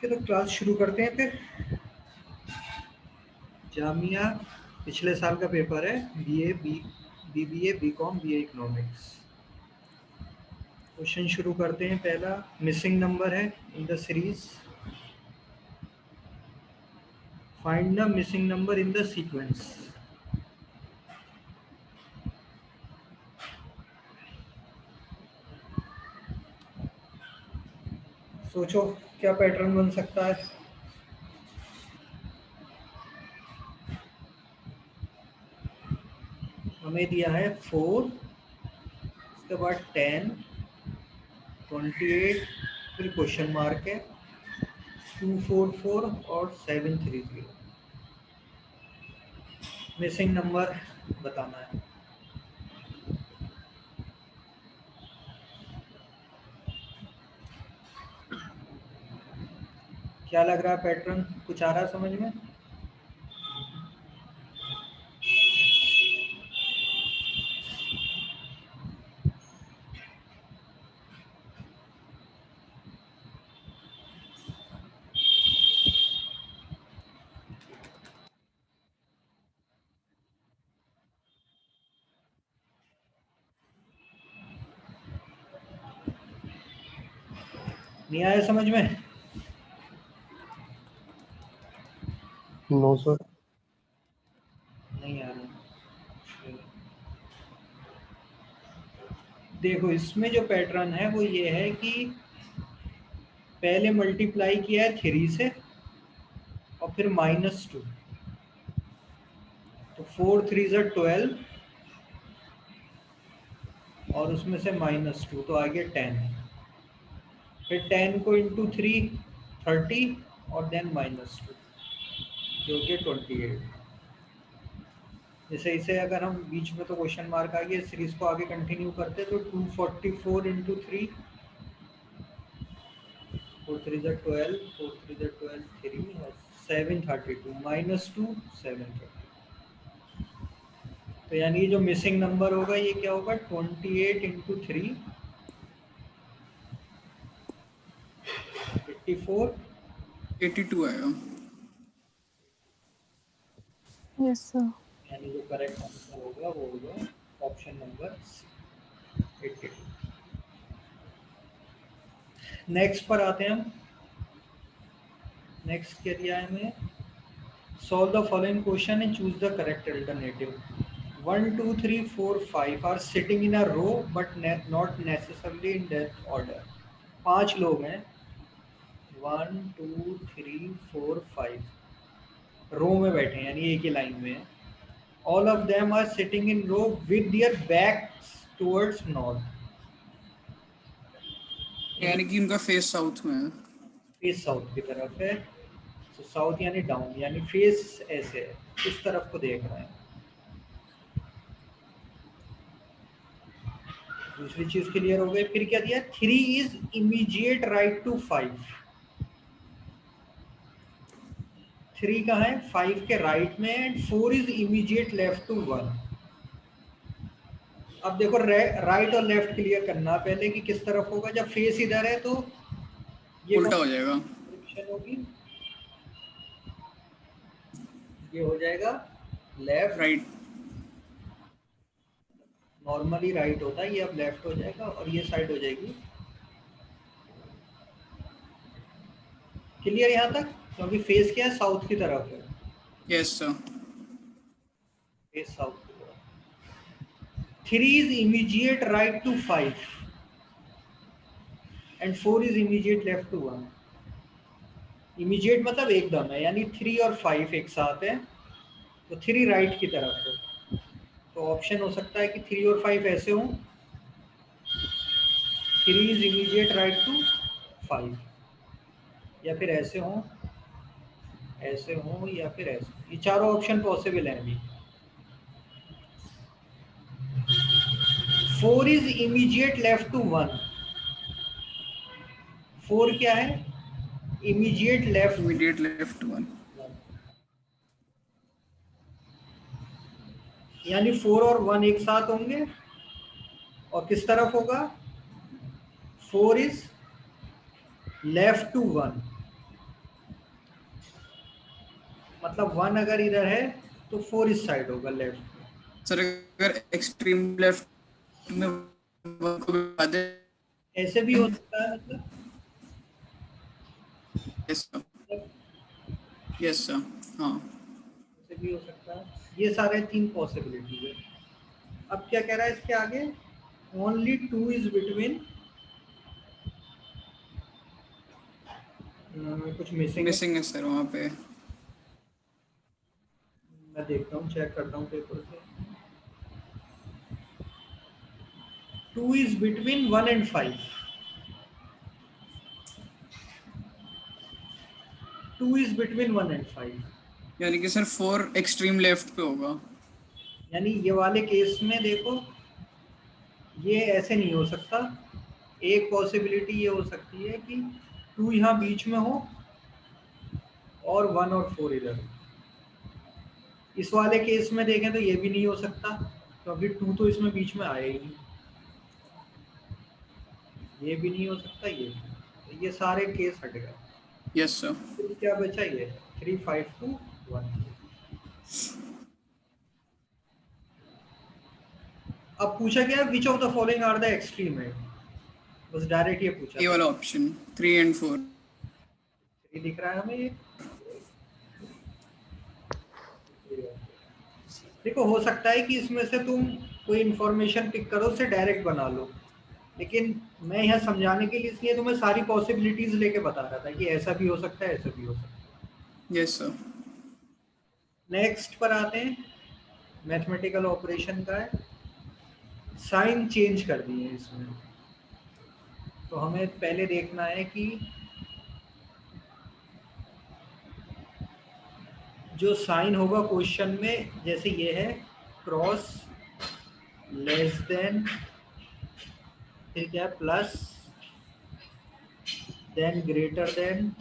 Okay, तो class शुरू करते हैं फिर। जामिया पिछले साल का पेपर है, BBA, BCom, BA economics. Question शुरू करते हैं। पहला मिसिंग नंबर है in the series. Find the missing number in the sequence. सोचो क्या पैटर्न बन सकता है। हमें दिया है 4, उसके बाद 10, 28, फिर क्वेश्चन मार्क है, 244 और 730। मिसिंग नंबर बताना है। क्या लग रहा है पैटर्न? कुछ आ रहा है समझ में? नहीं आया समझ में? No sir. नहीं आ रहा। देखो, इसमें जो पैटर्न है वो ये है कि पहले मल्टीप्लाई किया है 3 से और फिर -2, तो 4 3 ज़ा 12 और उसमें से -2 तो आ गया 10। फिर 10 को इंटू 3 30 और देन -2 जो कि 28। जैसे इसे अगर हम बीच में तो क्वेश्चन मार्क आ गया, सीरीज को आगे कंटिन्यू करते तो 244 इंटू 3, 4 3 ज़ा 12, 4 3 ज़ा 12, 3 और 732 -2 730। तो यानी जो मिसिंग नंबर होगा ये क्या होगा? 28 इंटू 3 84, 82 आएगा। Yes sir. यानी जो करेक्ट आंसर होगा वो होगा ऑप्शन नंबर सी, 82। नेक्स्ट पर आते हैं हम। नेक्स्ट क्या दिया है हमें? Solve the following question and choose the correct alternative. 1 2 3 4 5 are sitting in a row but not necessarily in that order. 5 लोग हैं, 1 2 3 4 5 रो में बैठे हैं, यानी एक ही लाइन में है। All of them are sitting in row with their backs towards north. यानी कि उनका फेस साउथ में है। फेस साउथ की तरफ है। तो साउथ यानी डाउन, यानी फेस ऐसे है, इस तरफ को देख रहे हैं। दूसरी चीज क्लियर हो गई। फिर क्या दिया? 3 is immediate right to 5। 3 कहाँ है? 5 के राइट में and 4 is immediate left to 1। अब देखो राइट और लेफ्ट क्लियर करना पहले कि किस तरफ होगा। जब फेस इधर है तो ये उल्टा हो जाएगा। डायरेक्शन होगी, ये हो जाएगा लेफ्ट। राइट। नॉर्मली राइट होता है, ये अब लेफ्ट हो जाएगा और ये साइड हो जाएगी। क्लियर यहाँ तक? क्योंकि फेस क्या है? साउथ की तरफ है। Yes sir. फेस साउथ की तरफ। 3 is immediate right to 5 and 4 is immediate left to 1। Immediate मतलब एकदम है, यानी 3 और 5 एक साथ है, तो 3 राइट की तरफ है। तो ऑप्शन हो सकता है कि 3 और 5 ऐसे हों, 3 is immediate right to 5, या फिर ऐसे हों, ऐसे हों, या फिर ऐसे। ये चारों ऑप्शन पॉसिबल हैं अभी। 4 is immediate left to 1। 4 क्या है? Immediate left. Immediate left 1। यानी 4 और 1 एक साथ होंगे और किस तरफ होगा? 4 is लेफ्ट टू 1। मतलब 1 अगर इधर है तो 4 इस साइड होगा लेफ्ट। सर अगर एक्सट्रीम लेफ्ट में 1 को बिठा दे। ऐसे भी हो सकता है, मतलब यस सर, यस सर, हाँ। ऐसे भी हो सकता है। ये सारे 3 पॉसिबिलिटी है। अब क्या कह रहा है इसके आगे? ओनली 2 इज बिटवीन, कुछ मिसिंग है। मिसिंग है सर वहाँ पे। मैं देखता हूँ, चेक करता हूँ पेपर से। 2 is between 1 and 5। 2 is between 1 and 5। यानी कि सर 4 एक्सट्रीम लेफ्ट पे होगा। यानी ये वाले केस में देखो, ये ऐसे नहीं हो सकता। एक पॉसिबिलिटी ये हो सकती है कि 2 यहाँ बीच में हो और 1 और 4 इधर। इस वाले केस में देखें तो ये भी नहीं हो सकता, क्योंकि 2 तो इसमें बीच में आया ही नहीं। ये भी नहीं हो सकता, ये भी। तो ये सारे केस हट गए। Yes sir. तो क्या बचा? ये 3, 5, 2, 1। अब पूछा गया which of the following are the extreme है, बस डायरेक्ट ये पूछा ये था। वाला ऑप्शन 3 and 4। ये दिख रहा है हमें ये। देखो, हो सकता है कि इसमें से तुम कोई इंफॉर्मेशन पिक करो, उसे डायरेक्ट बना लो, लेकिन मैं यहाँ समझाने के लिए इसलिए तुम्हें सारी पॉसिबिलिटीज लेके बता रहा था कि ऐसा भी हो सकता है, ऐसा भी हो सकता है। Yes sir. नेक्स्ट पर आते हैं, मैथमेटिकल ऑपरेशन का है। साइन चेंज कर दिए हैं इसमें, तो हमें पहले देखना है कि जो साइन होगा क्वेश्चन में, जैसे ये है क्रॉस लेस देन, फिर क्या plus, then greater than,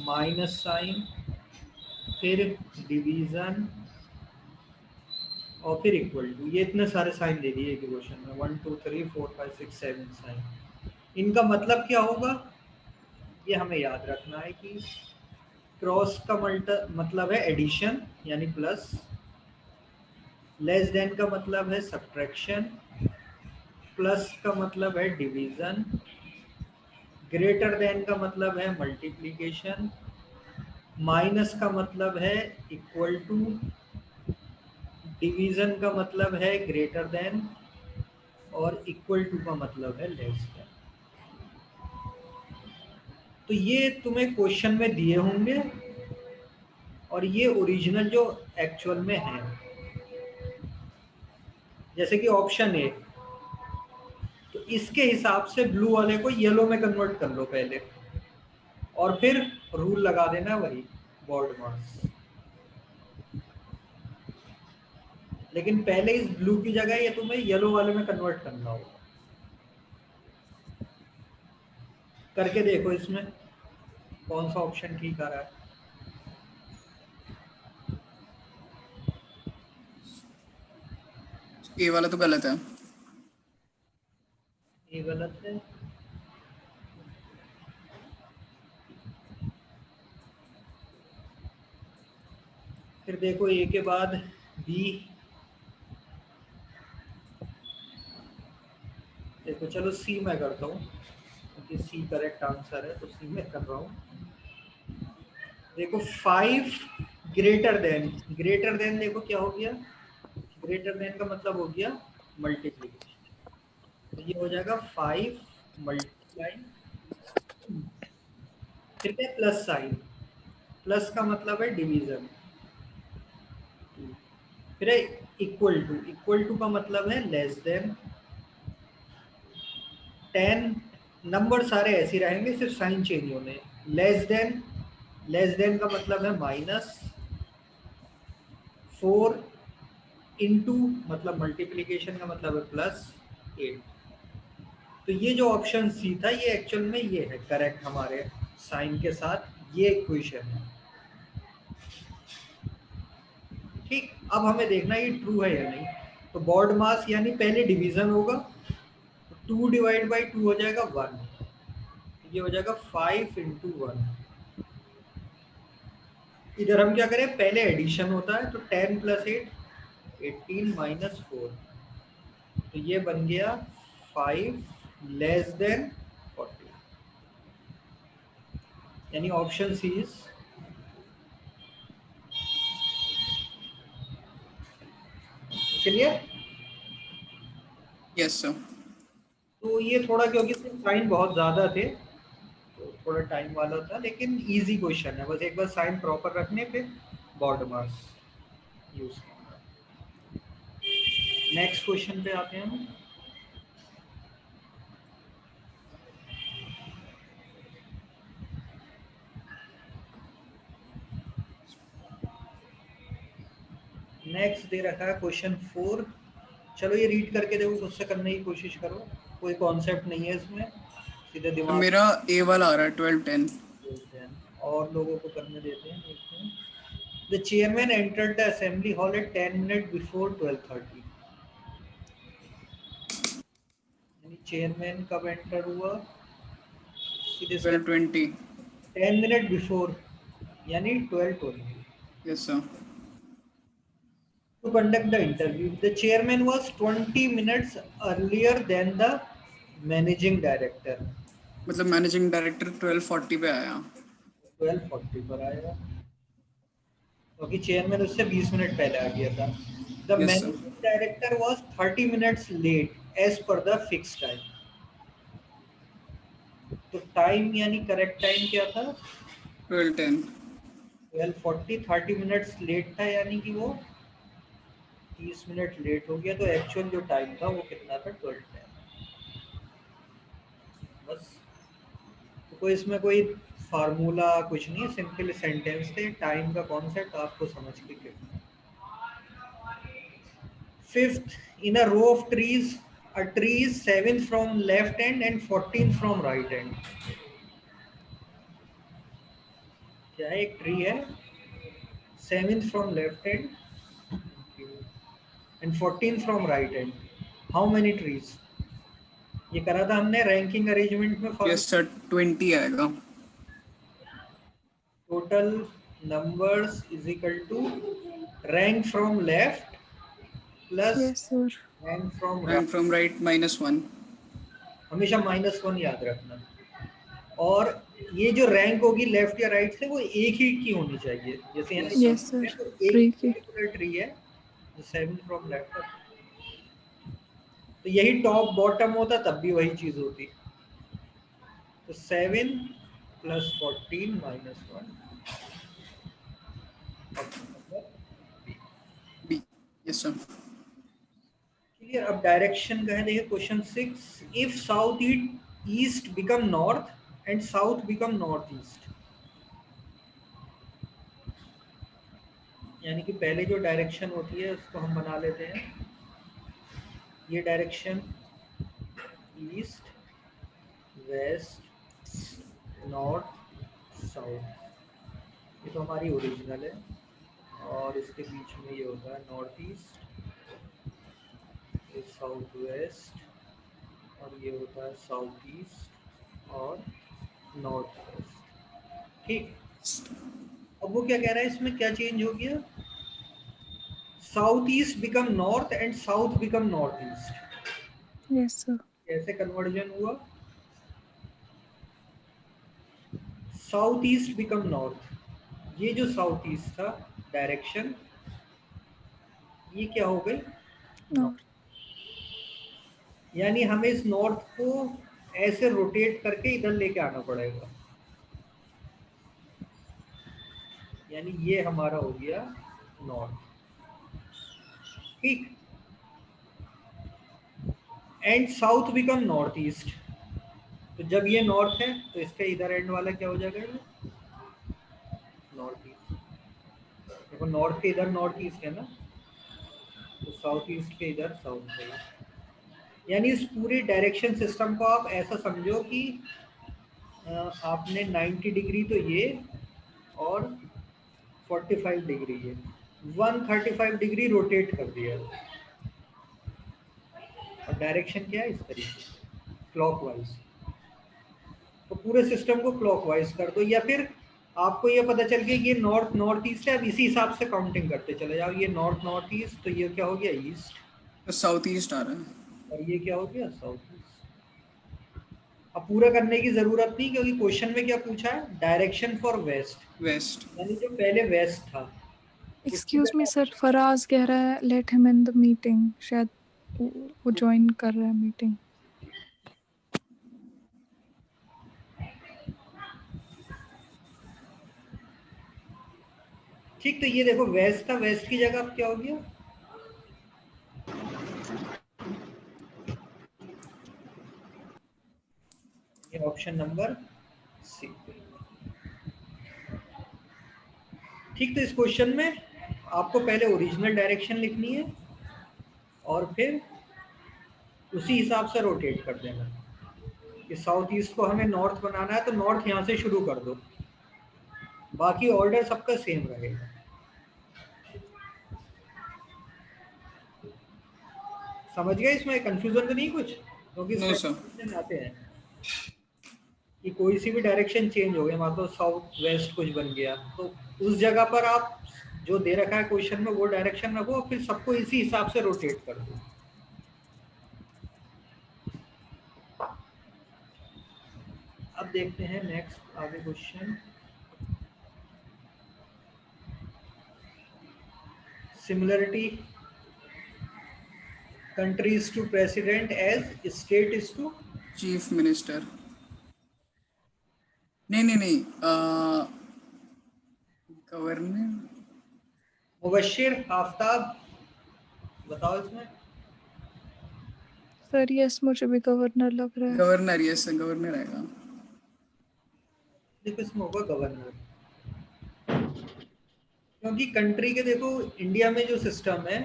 minus sign, फिर डिवीजन, और फिर इक्वल टू। ये इतने सारे साइन दे दिए एक क्वेश्चन में, 1 2 3 4 5 6 7 साइन। इनका मतलब क्या होगा ये हमें याद रखना है कि क्रॉस का मतलब है एडिशन यानी प्लस, लेस देन का मतलब है सब्ट्रैक्शन, प्लस का मतलब है डिवीजन, ग्रेटर देन का मतलब है मल्टीप्लिकेशन, माइनस का मतलब है इक्वल टू, डिवीजन का मतलब है ग्रेटर देन, और इक्वल टू का मतलब है लेस देन। तो ये तुम्हें क्वेश्चन में दिए होंगे, और ये ओरिजिनल जो एक्चुअल में है। जैसे कि ऑप्शन ए, तो इसके हिसाब से ब्लू वाले को येलो में कन्वर्ट कर लो पहले, और फिर रूल लगा देना वही बोर्ड मास। लेकिन पहले इस ब्लू की जगह ये तुम्हें येलो वाले में कन्वर्ट करना होगा। करके देखो इसमें कौन सा ऑप्शन ठीक आ रहा है। ये वाला तो गलत है। ये गलत है। फिर देखो ए के बाद बी। देखो चलो सी मैं करता हूँ, क्योंकि सी करेक्ट आंसर है, तो सी में कर रहा हूँ। देखो 5 ग्रेटर देन देखो क्या हो गया, ग्रेटर देन का मतलब हो गया मल्टीप्लीकेशन। तो ये हो जाएगा 5 मल्टीप्लाई, फिर क्या प्लस साइन, प्लस का मतलब है डिवीजन, फिर इक्वल टू का मतलब है लेस देन। 10 नंबर सारे ऐसे रहेंगे, सिर्फ साइन चेंज होने। लेस देन का मतलब है माइनस, 4 इंटू मतलब मल्टीप्लीकेशन का मतलब है प्लस 8। तो ये जो ऑप्शन सी था ये एक्चुअल में ये है करेक्ट हमारे साइन के साथ, ये इक्वेशन है। ठीक, अब हमें देखना है ये ट्रू है या नहीं। तो बॉड मास यानी पहले डिवीजन होगा, तो 2 डिवाइड बाई 2 हो जाएगा 1, ये हो जाएगा 5 इंटू 1। इधर हम क्या करें, पहले एडिशन होता है तो 10 + 8 18 - 4, तो ये बन गया 5 < 40, यानी option C is clear. Yes sir. तो ये थोड़ा, क्योंकि साइन बहुत ज़्यादा थे तो थोड़ा टाइम वाला था, लेकिन इजी क्वेश्चन है, बस एक बार साइन प्रॉपर रखने पे बॉर्ड मार्क्स यूज करना। नेक्स्ट क्वेश्चन पे आते हैं हम। नेक्स्ट दे रखा है क्वेश्चन 4। चलो ये रीड करके देखो, खुद से करने की कोशिश करो, कोई कॉन्सेप्ट नहीं है इसमें, सीधे तो दिमाग मेरा ए वाला आ रहा है 12-10। बोलते हैं, और लोगों को करने देते हैं, देखते हैं। The chairman entered the assembly hall at 10 minute before 12:30, यानी चेयरमैन कब एंटर हुआ, सीधे से 12:20। 10 मिनट बिफोर, यानी 12:20, yes sir. to conduct the interview. The chairman was 20 minutes earlier than the managing director. मतलब मैनेजिंग डायरेक्टर 12:40 पे आया। 12:40 पर आएगा, क्योंकि चेयरमैन उससे 20 मिनट पहले आ गया था। The yes sir. Managing director was 30 minutes late as per the fix time. तो टाइम यानी करेक्ट टाइम क्या था, 12:10। 12:40, 30 मिनट्स लेट था, यानी कि वो 30 मिनट लेट हो गया, तो एक्चुअल जो टाइम था वो कितना था, 12:10। बस, तो कोई इसमें कोई फार्मूला कुछ नहीं, सिंपल सेंटेंस थे, टाइम का कॉन्सेप्ट आपको समझ के लिखना। Fifth, in a row of trees, a tree is 7th from left end and 14th from right end. क्या है, एक ट्री है, 7th from left end and 14th from right end. How many trees? ये करा था हमने ranking arrangement में yes formula. Sir 20 आएगा। Total numbers is equal to rank from left plus Yes, sir. Rank from rank right. From right -1। हमेशा -1 याद रखना। और ये जो रैंक होगी लेफ्ट या राइट से, वो एक ही की होनी चाहिए, जैसे यहाँ यस सर। Yes, sir. लिखा है, तो एक Tricky. पर्टिकुलर ट्री है जो 7 फ्रॉम लेफ्ट, तो यही टॉप बॉटम होता तब भी वही चीज होती। तो 7 + 14 - 1, option number B. B. Yes sir. Clear. अब डायरेक्शन का है, देखिए question 6, if south east become north and south become north east, यानी कि पहले जो डायरेक्शन होती है उसको हम बना लेते हैं, ये direction east west north south, ये तो हमारी ओरिजिनल है, और इसके बीच में ये होता है नॉर्थ ईस्ट, ये साउथ वेस्ट, और ये होता है साउथ ईस्ट और नॉर्थ वेस्ट। ठीक, अब वो क्या कह रहा है, इसमें क्या चेंज हो गया, south east become north and south become north east. Yes, sir. कैसे कन्वर्जन हुआ, साउथ ईस्ट बिकम नॉर्थ, ये जो साउथ ईस्ट था डायरेक्शन, ये क्या हो गई, North. नॉर्थ, यानी हमें इस नॉर्थ को ऐसे रोटेट करके इधर लेके आना पड़ेगा, यानी ये हमारा हो गया नॉर्थ। ठीक, and south become north east, तो जब ये नॉर्थ है तो इसके इधर एंड वाला क्या हो जाएगा, नॉर्थ ईस्ट। देखो नॉर्थ के इधर नॉर्थ ईस्ट है ना, तो साउथ ईस्ट के इधर साउथ ईस्ट, यानी इस पूरे डायरेक्शन सिस्टम को आप ऐसा समझो कि आपने 90 डिग्री तो ये और 45 डिग्री ये 135 डिग्री रोटेट कर दिया, और डायरेक्शन क्या है इस तरीके से क्लॉकवाइज, तो पूरे सिस्टम को क्लॉकवाइज कर दो, या फिर आपको ये पता चल गया कि ये नॉर्थ नॉर्थ ईस्ट है, अब इसी हिसाब से काउंटिंग करते चले जाओ। ये नॉर्थ नॉर्थ ईस्ट, तो ये क्या हो गया ईस्ट, तो साउथ ईस्ट आ रहा है। और ये क्या हो गया साउथ ईस्ट। अब पूरा करने की जरूरत नहीं, क्योंकि क्वेश्चन में क्या पूछा है, डायरेक्शन फॉर वेस्ट, वेस्ट। यानी जो पहले वेस्ट था उसकी एक्सक्यूज मी जगह। सर, फराज कह रहा है let him in the meeting, शायद वो ज्वाइन कर रहा है मीटिंग। ठीक, तो ये देखो वेस्ट था, वेस्ट की जगह अब क्या हो गया, ये ऑप्शन नंबर सी। ठीक, तो इस क्वेश्चन में आपको पहले ओरिजिनल डायरेक्शन लिखनी है और फिर उसी हिसाब से रोटेट कर देना। कि साउथ ईस्ट को हमें नॉर्थ बनाना है, तो नॉर्थ यहाँ से शुरू कर दो, बाकी ऑर्डर सबका सेम रहेगा। समझ गए, इसमें कंफ्यूजन तो नहीं कुछ, क्योंकि नो इसमें सर। क्वेश्चन आते हैं कि कोई सी भी डायरेक्शन चेंज हो गई, मान लो साउथ वेस्ट कुछ बन गया, तो उस जगह पर आप जो दे रखा है क्वेश्चन में वो डायरेक्शन रखो, फिर सबको इसी हिसाब से रोटेट कर दो। अब देखते हैं नेक्स्ट आगे question. Similarity countries to president as state is to chief minister. नहीं, गवर्नर। मुबशिर आफ्ताब, बताओ इसमें। सर यस, मुझे भी गवर्नर लग रहा है। गवर्नर, यस गवर्नर आएगा। देखो इसमें होगा गवर्नर, क्योंकि कंट्री के देखो इंडिया में जो सिस्टम है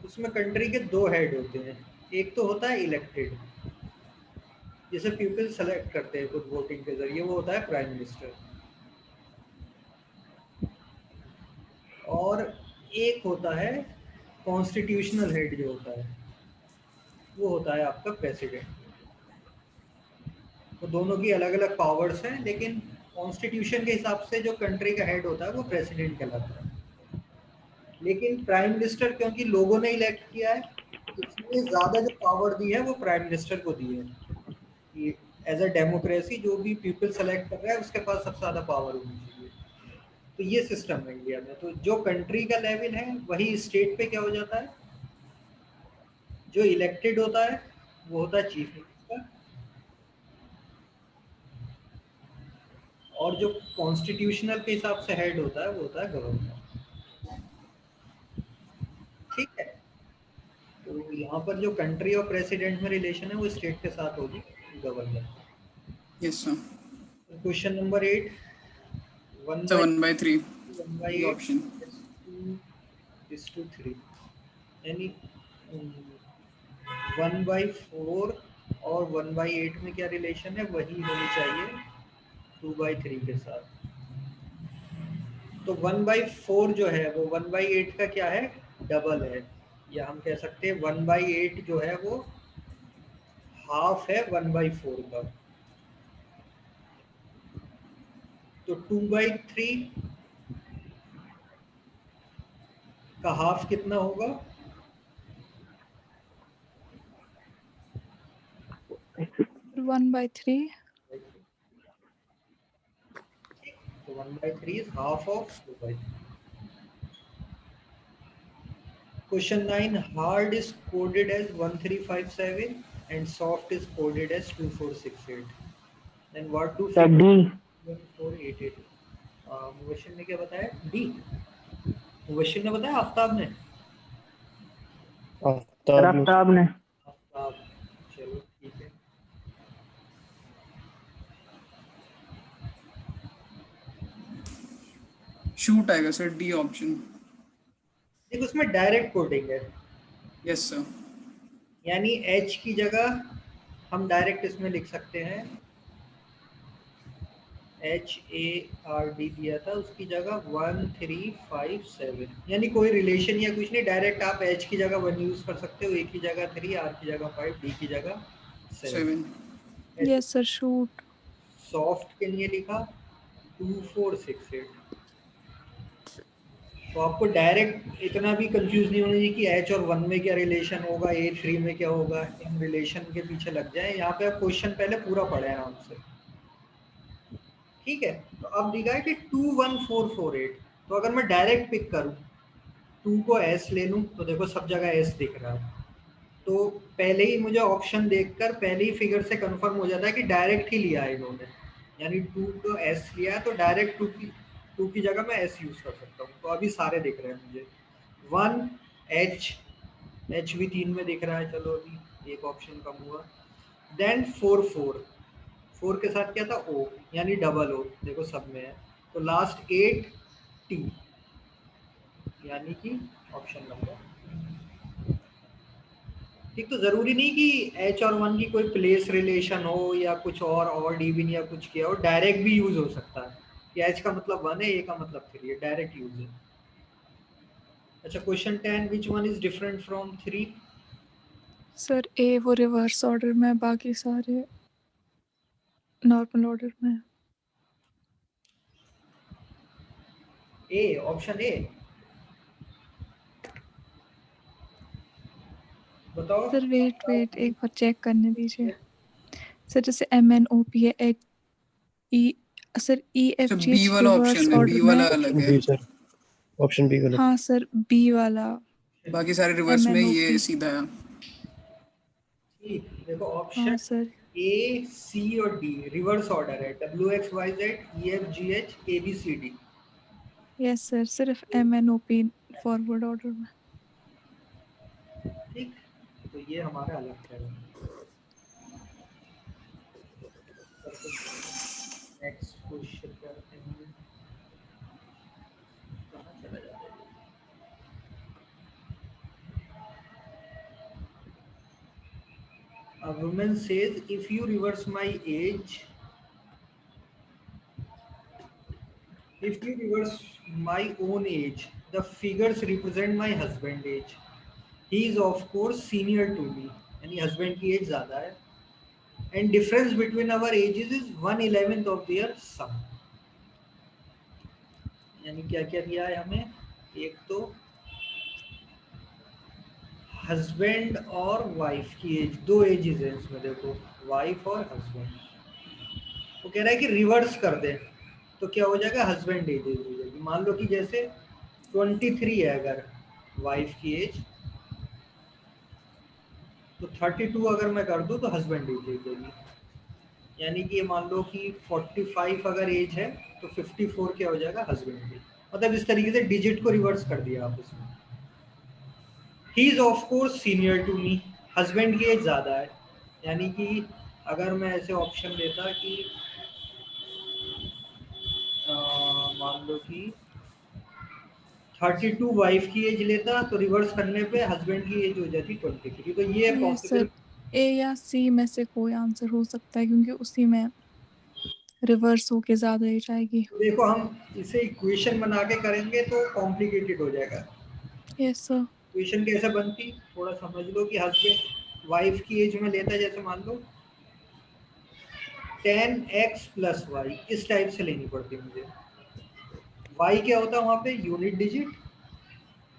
उसमें कंट्री के दो हेड होते हैं। एक तो होता है इलेक्टेड, जिसे पीपल सेलेक्ट करते हैं खुद वोटिंग के जरिए, वो होता है प्राइम मिनिस्टर। और एक होता है कॉन्स्टिट्यूशनल हेड, जो होता है वो होता है आपका प्रेसिडेंट। तो दोनों की अलग अलग पावर्स हैं, लेकिन कॉन्स्टिट्यूशन के हिसाब से जो कंट्री का हेड होता है वो प्रेसिडेंट कहलाता है। लेकिन प्राइम मिनिस्टर क्योंकि लोगों ने इलेक्ट किया है, इसलिए ज़्यादा जो पावर दी है वो प्राइम मिनिस्टर को दी है। कि एज अ डेमोक्रेसी जो भी पीपल सेलेक्ट कर रहा है उसके पास सबसे ज़्यादा पावर होनी चाहिए। तो ये सिस्टम है इंडिया में। तो जो कंट्री का लेवल है वही स्टेट पे क्या हो जाता है, जो इलेक्टेड होता है वो होता है चीफ मिनिस्टर, और जो कॉन्स्टिट्यूशनल के हिसाब से हेड होता है वो होता है गवर्नर। ठीक है, तो यहाँ पर जो कंट्री और प्रेसिडेंट में रिलेशन है वो स्टेट के साथ होगी, governor. Yes sir. Question number 8, 1/3 D 1/8 option. is to 3, यानी 1/4 और 1/8 में क्या रिलेशन है, वही होनी चाहिए 2/3 के साथ। तो 1/4 जो है वो 1/8 का क्या है, डबल है, या हम कह सकते हैं 1/8 जो है वो हाफ है 1/4 का। तो 2/3 का हाफ कितना होगा, 1/3। तो 1/3 is half of 2/3। Question 9, hard is coded as 1357 and soft is coded as 2468. Then what do sir D. 1488? Mubashir ने क्या बताया, डी। मुबशिर ने बताया, आफ्ताब ने। आफ्ताब ने। आफ्ताब, चलो ठीक है। शूट आएगा सर, डी ऑप्शन। देखो उसमें डायरेक्ट कोडिंग है, यस सर। यानी एच की जगह हम डायरेक्ट इसमें लिख सकते हैं HARD दिया था, उसकी जगह 1357, यानी कोई रिलेशन या कुछ नहीं, डायरेक्ट आप H की जगह 1 यूज कर सकते हो, A की जगह 3, R की जगह 5, D की जगह 7। Yes sir, shoot. सॉफ्ट के लिए लिखा 2468। तो आपको डायरेक्ट इतना भी कंफ्यूज नहीं होना चाहिए कि H और 1 में क्या रिलेशन होगा, A3 में क्या होगा, इन रिलेशन के पीछे लग जाए। यहाँ पे आप क्वेश्चन पहले पूरा पढ़े आराम से, ठीक है। तो अब दिखा है कि 21448, तो अगर मैं डायरेक्ट पिक करूँ, 2 को S ले लूँ, तो देखो सब जगह S दिख रहा है। तो पहले ही मुझे ऑप्शन देखकर पहले ही फिगर से कंफर्म हो जाता है कि डायरेक्ट ही लिया है इन्होंने, यानी 2 को S लिया है, तो डायरेक्ट 2 की जगह मैं S यूज कर सकता हूँ। तो अभी सारे दिख रहे हैं मुझे। 1 H भी 3 में दिख रहा है, चलो अभी एक ऑप्शन कम हुआ। देन 4 के साथ क्या था, O, यानी डबल O, देखो सब में है। तो लास्ट 8 T, यानी कि ऑप्शन नंबर। ठीक, तो जरूरी नहीं कि H और 1 की कोई प्लेस रिलेशन हो या कुछ और डिवीजन या कुछ किया हो, डायरेक्ट भी यूज हो सकता है कि H का मतलब 1 है, A का मतलब 3 है, डायरेक्ट यूज है। अच्छा, question 10, which one is different from 3? Sir A वो रिवर्स ऑर्डर में, बाकी सारे नॉर्मल ऑर्डर में। ए, ऑप्शन ए, बताओ। सर वेट एक बार चेक करने दीजिए। सर जैसे MNOP है, एच ई, सर तो EFGH बी वाला रिवर्स ऑप्शन है, बी ऑर्डर में। वाला अलग ऑप्शन है। बी सर, ऑप्शन बी गलत। हाँ सर, बी वाला बाकी सारे रिवर्स में, MNOP। ये सीधा है। ठीक, देखो हाँ ऑप्शन सर। ए, सी और डी रिवर्स ऑर्डर है, WXYZ EFGH ABCD। Yes sir, सिर्फ MNOP फॉरवर्ड ऑर्डर में। ठीक, तो ये हमारा अलग है। नेक्स्ट क्वेश्चन करते हैं, कहाँ चला जाता है? A woman says, if you reverse my age, if you reverse my own age, the figures represent my husband age. He is of course senior to me, यानी husband की age ज़्यादा है, and difference between our ages is 1/11 of their sum। यानी क्या क्या दिया है हमें, एक तो हस्बैंड और वाइफ की एज, दो एजेस है इसमें, देखो वाइफ और हस्बैंड। वो कह रहा है कि रिवर्स कर दे, तो क्या हो जाएगा, हस्बैंड एज हो जाएगी। मान लो कि जैसे 23 है अगर वाइफ की एज, तो 32 अगर मैं कर दूं तो हस्बैंड एज हो जाएगी। यानी कि ये मान लो कि 45 अगर एज है, तो 54 क्या हो जाएगा, हस्बैंड एज। मतलब इस तरीके से डिजिट को रिवर्स कर दिया आप उसमें। He is of course senior to me, husband की एज ज़्यादा है। यानी कि अगर मैं ऐसे ऑप्शन देता कि मान लो कि 32 वाइफ की एज लेता, तो रिवर्स करने पे हस्बैंड की एज हो जाती 23। तो ये यस पॉसिबल। सर, ए या सी में से कोई आंसर हो सकता है, क्योंकि उसी में रिवर्स होके ज़्यादा एज आएगी। तो देखो हम इसे इक्वेशन बना के करेंगे तो कॉम्प्लिकेटेड हो जाएगा। Yes sir. इक्वेशन कैसे बनती, थोड़ा समझ लो कि हस्बैंड वाइफ की एज में लेता है, जैसे मान लो 10x + y, इस टाइप से लेनी पड़ती है मुझे। y क्या होता है वहाँ पे, यूनिट डिजिट,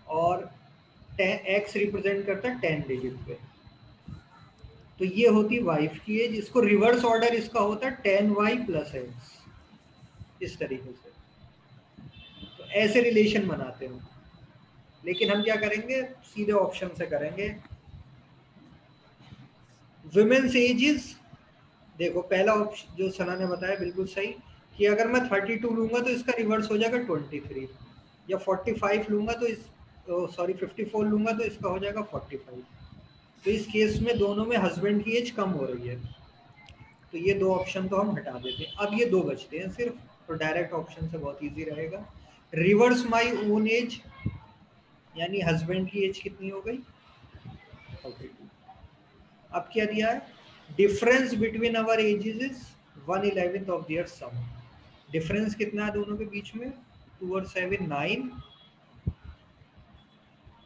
और x रिप्रेजेंट करता है 10 डिजिट पे। तो ये होती वाइफ की एज, इसको रिवर्स ऑर्डर इसका होता है 10y + x, इस तरीके से। तो ऐसे रिलेशन बनाते हैं, लेकिन हम क्या करेंगे, सीधे ऑप्शन से करेंगे। वुमेन्स एजेस, देखो पहला ऑप्शन जो सना ने बताया बिल्कुल सही, कि अगर मैं 32 लूंगा तो इसका रिवर्स हो जाएगा 23, या 45 लूंगा तो इस, सॉरी 54 लूंगा तो इसका हो जाएगा 45। तो इस केस में दोनों में हस्बैंड की एज कम हो रही है, तो ये दो ऑप्शन तो हम हटा देते हैं। अब ये दो बचते हैं सिर्फ, तो डायरेक्ट ऑप्शन से बहुत इजी रहेगा। रिवर्स माई ओन एज, यानी हस्बैंड की एज कितनी हो गई, 42। अब क्या दिया है, difference between our ages is 1/11 of their sum. Difference कितना है दोनों के बीच में, 2 और 7 9,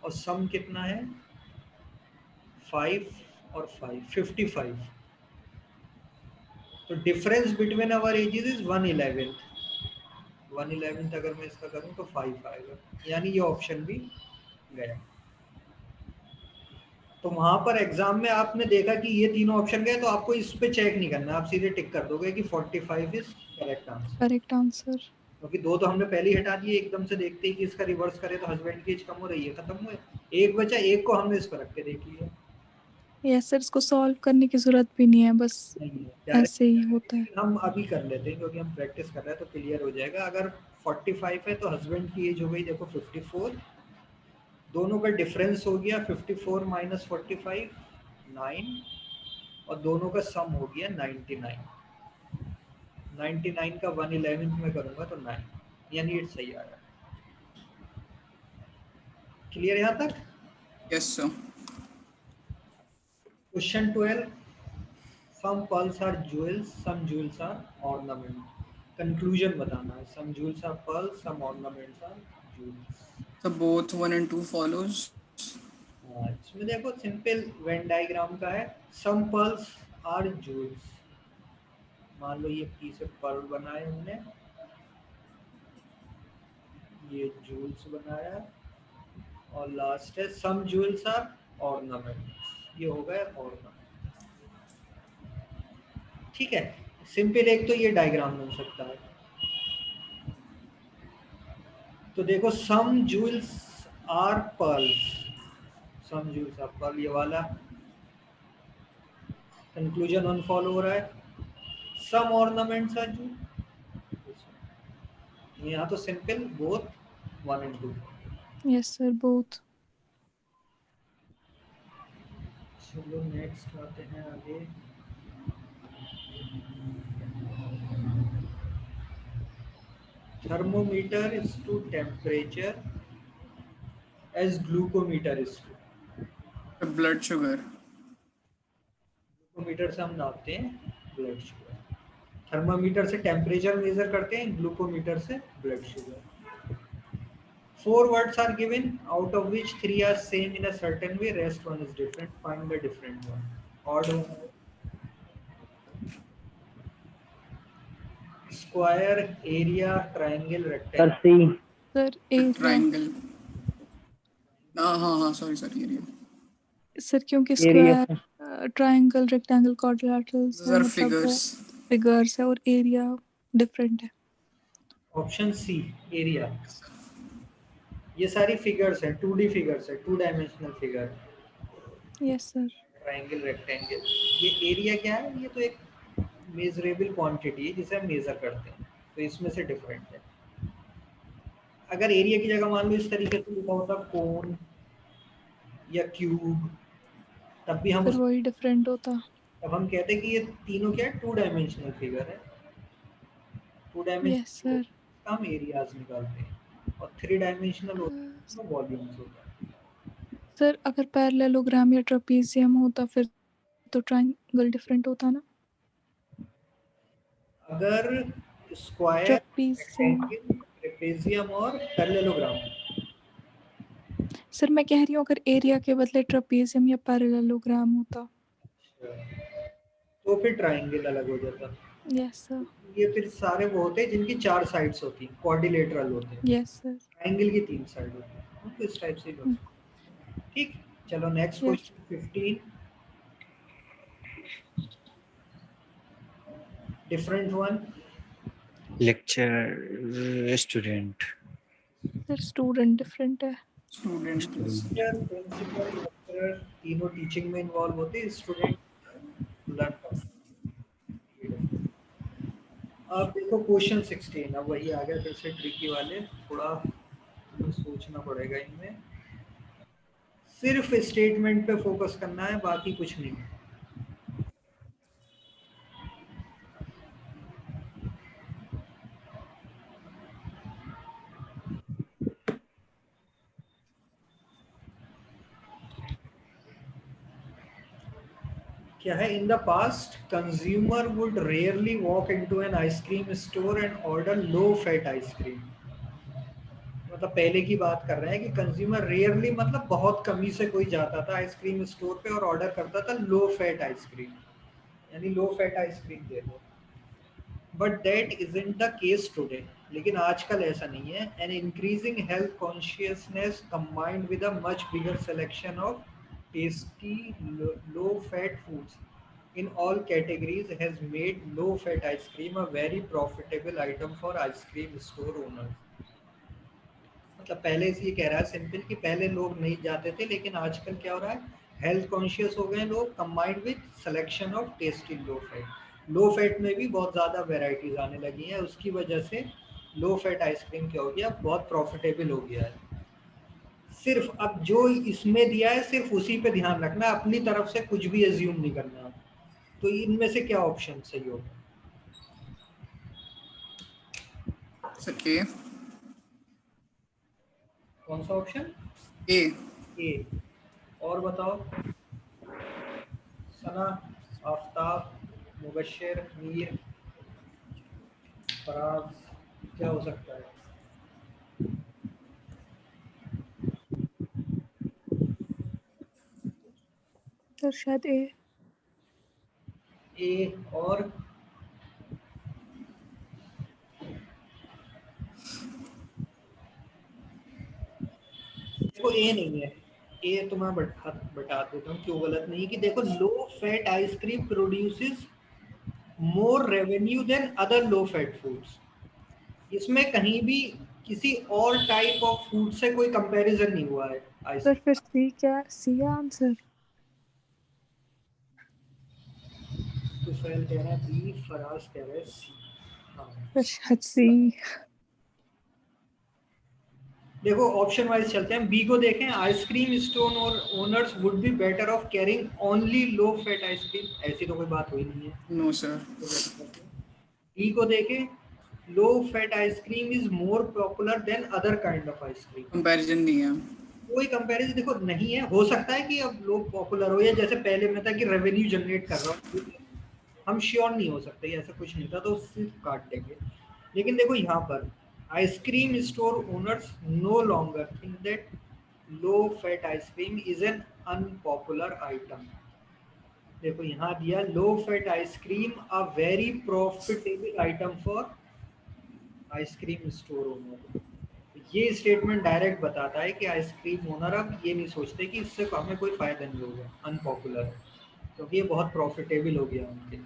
और सम कितना है, 5 और 5 55। तो difference between our ages is 1/11। 1/11 अगर मैं इसका करूं तो 5 आएगा, यानी ये ऑप्शन भी गया। तो वहां पर एग्जाम में आपने देखा कि ये तीनों ऑप्शन गए, तो आपको इस पे चेक नहीं करना, आप सीधे टिक कर दोगे कि 45 is correct answer. Correct answer. क्योंकि दो तो हमने पहले ही हटा दिए, एकदम से देखते ही कि इसका रिवर्स करे तो हस्बैंड की एज कम हो रही है, खत्म हुए। एक बचा, एक को हमने इस पर रख के देख लिया। यस सर, इसको सॉल्व करने की जरूरत भी नहीं है, बस नहीं है ऐसे ही होता है। डायरेक्ट, हम अभी कर लेते हैं क्योंकि हम प्रैक्टिस कर रहे हैं तो क्लियर हो जाएगा। अगर 45 है तो हस्बैंड की एज हो गई देखो 54, दोनों का डिफरेंस हो गया 54 माइनस 45 9, और दोनों का सम हो गया 99। 99 का 1/11 में करूंगा तो 9, यानी ये सही आ रहा है। क्लियर यहाँ तक? Yes sir. Question 12, some pearls are jewels, some jewels are ornament। Conclusion बताना है, some jewels are pearls, some ornaments are jewels। So both 1 and 2 follows। इसमें देखो सिंपल वेन डायग्राम का है, some pearls are jewels। मान लो ये P से Perl बनाए हमने, ये जूल्स बनाया, और लास्ट है some jewels are ornaments, ये हो गया ornament। ठीक है, सिंपल एक तो ये डायग्राम बन सकता है। तो देखो some jewels are pearls, some jewels are pearl, ये वाला कंक्लूजन अनफॉलो हो रहा है। some ornaments are jewels, यहाँ तो simple both 1 and 2। Yes sir, both. चलो नेक्स्ट आते हैं आगे। Thermometer is to temperature as glucometer is to। Blood sugar. Glucometer से हम नापते हैं ब्लड शुगर, थर्मामीटर से टेम्परेचर मेजर करते हैं, ग्लूकोमीटर से blood sugar. 4 words are given, out of which 3 are same in a certain way, rest one is different, find the different one। odd one, square, area, triangle, rectangle। C. Sir area. Triangle. हाँ sorry sorry. Sir क्योंकि area square, triangle, rectangle, quadrilaterals है, These are मतलब वो figures। Figures है, और area different है। Option C area, ये सारी फिगर्स है, 2D फिगर्स है, 2 dimensional figure. Yes sir. Triangle, rectangle, ये एरिया क्या है? ये तो एक मेजरेबल क्वांटिटी है जिसे हम मेजर करते हैं, तो इसमें से डिफरेंट है। अगर एरिया की जगह मान लो इस तरीके से लिखा होता कोन या क्यूब, तब भी हम फिर वही डिफरेंट होता। तब हम कहते हैं कि ये तीनों क्या है, 2 डायमेंशनल फिगर है। 2 यस डायमेंशनल सर। का हम एरियाज निकालते हैं, और 3 डायमेंशनल होता है वॉल्यूम्स होता है। सर अगर पैरेललोग्राम या ट्रापेजियम होता फिर तो ट्रायंगल डिफरेंट होता ना। अगर स्क्वायर, ट्रापेजियम। रेक्टेंगल, ट्रेपेजियम और पैरेललोग्राम, सर मैं कह रही हूँ अगर एरिया के बदले ट्रापेजियम या पैरेललोग्राम होता। तो फिर ट्रायंगल अलग हो जाता। Yes sir. ये फिर सारे वो होते हैं जिनकी 4 साइड्स होती हैं, क्वाड्रिलेटरल होते हैं। Yes sir. ट्रायंगल की 3 साइड होती हैं, तो इस टाइप से ही होता है। ठीक, चलो next yes. Question 15, different one. Lecture student. Sir student different है। स्टूडेंट। टीचर, प्रिंसिपल, लेक्चरर तीनों टीचिंग में इन्वॉल्व होते हैं, स्टूडेंट लर्न करते हैं। अब देखो क्वेश्चन 16, अब वही आ गया फिर से ट्रिकी वाले, थोड़ा तुम्हें सोचना पड़ेगा इनमें। सिर्फ स्टेटमेंट पे फोकस करना है, बाकी कुछ नहीं। क्या है? In the past consumer would rarely walk into an ice cream store and order low fat ice cream. मतलब पहले की बात कर रहे हैं कि कंज्यूमर रेयरली मतलब बहुत कमी से कोई जाता था आइसक्रीम स्टोर पे और ऑर्डर करता था लो फैट आइसक्रीम, यानी लो फैट आइसक्रीम दे दो। But that isn't the case today. लेकिन आजकल ऐसा नहीं है. An increasing health consciousness combined with a much bigger selection of tasty low-fat foods in all categories has made low-fat ice cream a very profitable item for ice cream store owners. मतलब पहले से ये कह रहा है simple कि पहले लोग नहीं जाते थे, लेकिन आजकल क्या हो रहा है, हेल्थ कॉन्शियस हो गए लोग, combined with selection of tasty low fat में भी बहुत ज़्यादा वेराइटीज आने लगी हैं, उसकी वजह से लो फैट आइसक्रीम क्या हो गया, बहुत प्रॉफिटेबल हो गया है. सिर्फ अब जो इसमें दिया है सिर्फ उसी पे ध्यान रखना, अपनी तरफ से कुछ भी एज्यूम नहीं करना. तो इनमें से क्या ऑप्शन सही होगा? सर ए. कौन सा ऑप्शन? ए. ए. और बताओ सना, आफ्ताब, मुबश्शिर, मीर, फराज, क्या हो सकता है? सर शायद ए. ए. और देखो ए नहीं है. ए तो मैं बता देता हूँ क्यों गलत नहीं, कि देखो low fat ice cream produces more revenue than other low fat foods. इसमें कहीं भी किसी और टाइप ऑफ फूड से कोई कंपैरिजन नहीं हुआ है सर आइसक्रीम. फिर सी क्या, सी आंसर? तुफैल कह रहा है बी, फराज कह रहा है सी. हाँ. सर शायद सी. देखो ऑप्शन वाइज चलते हैं. बी को देखें, आइसक्रीम स्टोर और owners would be better of carrying only low fat ice cream. ऐसी तो कोई बात हुई नहीं है. No sir. डी को देखें, low fat ice cream is more popular than other kind of ice cream. Comparison नहीं है. कोई कंपैरिजन देखो नहीं है. हो सकता है कि अब लोग पॉपुलर हो, या जैसे पहले में था कि रेवेन्यू जनरेट कर रहा हूँ, हम श्योर नहीं हो सकते, ऐसा कुछ नहीं था तो सिर्फ काट देंगे. लेकिन देखो यहाँ पर ice cream store owners no longer think that low fat ice cream is an unpopular item. देखो यहाँ दिया low fat ice cream a very profitable item for ice cream store owner. ये स्टेटमेंट डायरेक्ट बताता है कि आइसक्रीम ओनर अब ये नहीं सोचते कि इससे हमें कोई फायदा नहीं होगा, अनपॉपुलर है, क्योंकि ये बहुत प्रॉफिटेबल हो गया उनके लिए.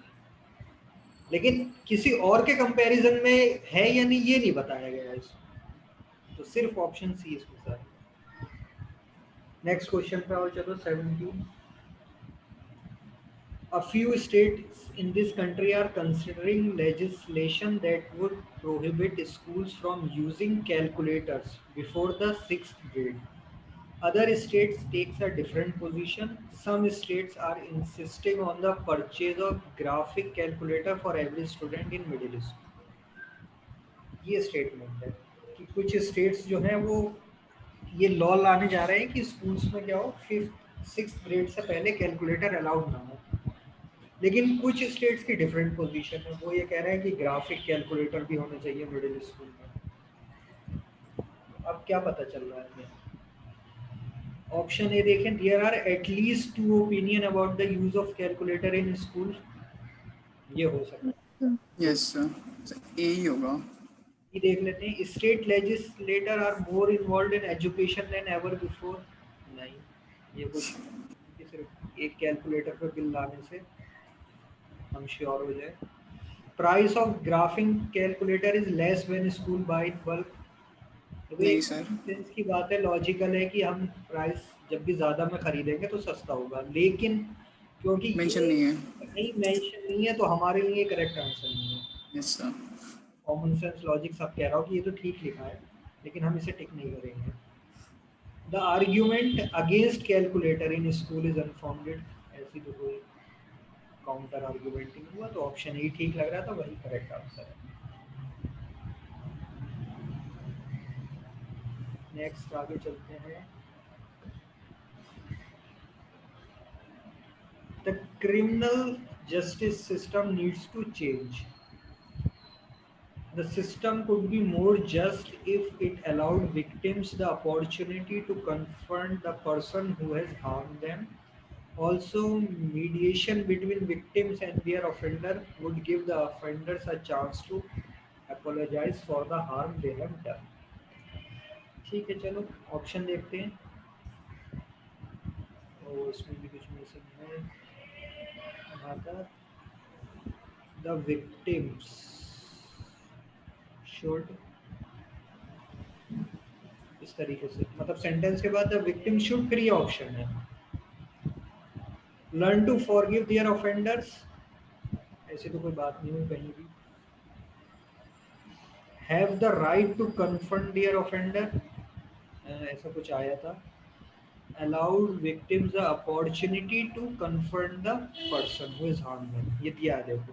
लेकिन किसी और के कंपैरिजन में है या नहीं ये नहीं बताया गया है इसमें, तो सिर्फ ऑप्शन सी इसमें सर. नेक्स्ट क्वेश्चन पे और चलो. 17. A few states in this country are considering legislation that would prohibit schools from using calculators before the 6th grade. Other states takes a different position. Some states are insisting on the purchase of graphic calculator for every student in middle school. ये statement है कि कुछ states जो हैं वो ये law लाने जा रहे हैं कि स्कूल्स में क्या हो, 5th 6th ग्रेड से पहले कैलकुलेटर अलाउड ना हो. लेकिन कुछ स्टेट्स की डिफरेंट पोजीशन है, वो ये कह रहे हैं कि ग्राफिक कैलकुलेटर भी होने चाहिए मिडिल स्कूल में. अब क्या पता चल रहा है हमें? ऑप्शन ए देखें, there are at least 2 opinion about the use of calculator in school. ये हो सकता है. Yes sir. ए ही होगा. ये देख लेते हैं. State legislator are more involve in education than ever before. नहीं, ये कुछ सिर्फ एक कैलकुलेटर पे बिल लाने से हम श्योर हो जाए. Price of graphic calculator is less when school by bulk. नहीं सर. सेंस की बात है, लॉजिकल है कि हम प्राइस जब भी ज़्यादा में खरीदेंगे तो सस्ता होगा, लेकिन क्योंकि मेंशन नहीं है. नहीं मेंशन नहीं है तो हमारे लिए करेक्ट आंसर नहीं है. Yes sir. Common sense logic सब कह रहा हूँ कि ये तो ठीक लिखा है, लेकिन हम इसे टिक नहीं करेंगे. The argument against calculator in school is unfounded. ऐसी तो कोई काउंटर आर्ग्यूमेंट नहीं हुआ, तो ऑप्शन ही ठीक लग रहा था, वही करेक्ट आंसर है. नेक्स्ट आगे चलते हैं. The criminal justice system needs to change. The system could be more just if it allowed victims the opportunity to confront the person who has harmed them Also, mediation between victims and their offender would give the offenders a chance to apologize for the harm they have done. ठीक है, चलो option देखते हैं। और इसमें भी कुछ missing है। Rather, the victims should, इस तरीके से मतलब सेंटेंस के बाद the victim should, free option है। Learn to forgive their offenders, ऐसे तो कोई बात नहीं हुई कहीं भी। Have the right to confront their offender, ऐसा कुछ आया था। Allowed victims the opportunity to confront the person who is harmed them, ये दिया है देखो।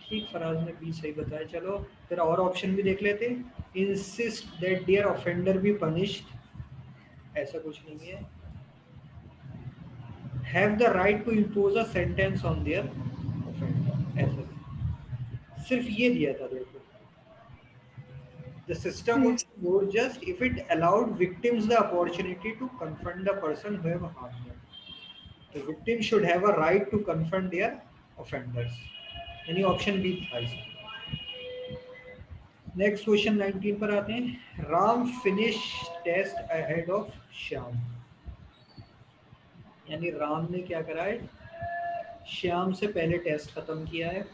ठीक, फराज ने भी सही बताया। चलो फिर और ऑप्शन भी देख लेते। Insist that their offender be punished, ऐसा कुछ नहीं है। Have the right to impose a sentence on their offender, ऐसा सिर्फ ये दिया था देखो। The system would Yes. be more just if it allowed victims the opportunity to confront the person who have harmed them. The victim should have a right to confront their offenders. यानी option B था इसमें। Next question 19 पर आते हैं। Ram finish test ahead of Shyam, यानी राम ने क्या करा है, श्याम से पहले टेस्ट खत्म किया है।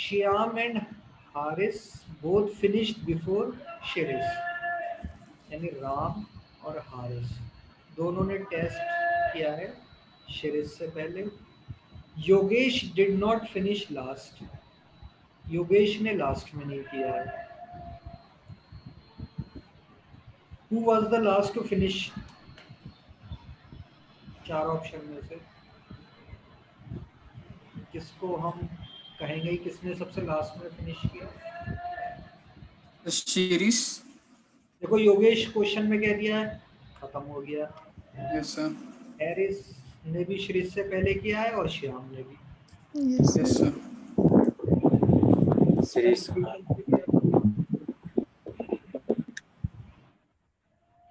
Shyam and Haris both finished before Shirish, यानी राम और हारिस दोनों ने टेस्ट किया है शिरिस से पहले। Yogesh did not finish last, Yogesh ने लास्ट में नहीं किया है। Who was the last to finish, चार ऑप्शन में से किसको हम कहेंगे किसने सबसे लास्ट में फिनिश किया? शीरीष। देखो योगेश क्वेश्चन में कह दिया है, खत्म हो गया। Yes sir. हैरिस ने भी श्रीष से पहले किया है और श्याम ने भी। Yes, yes sir. सर।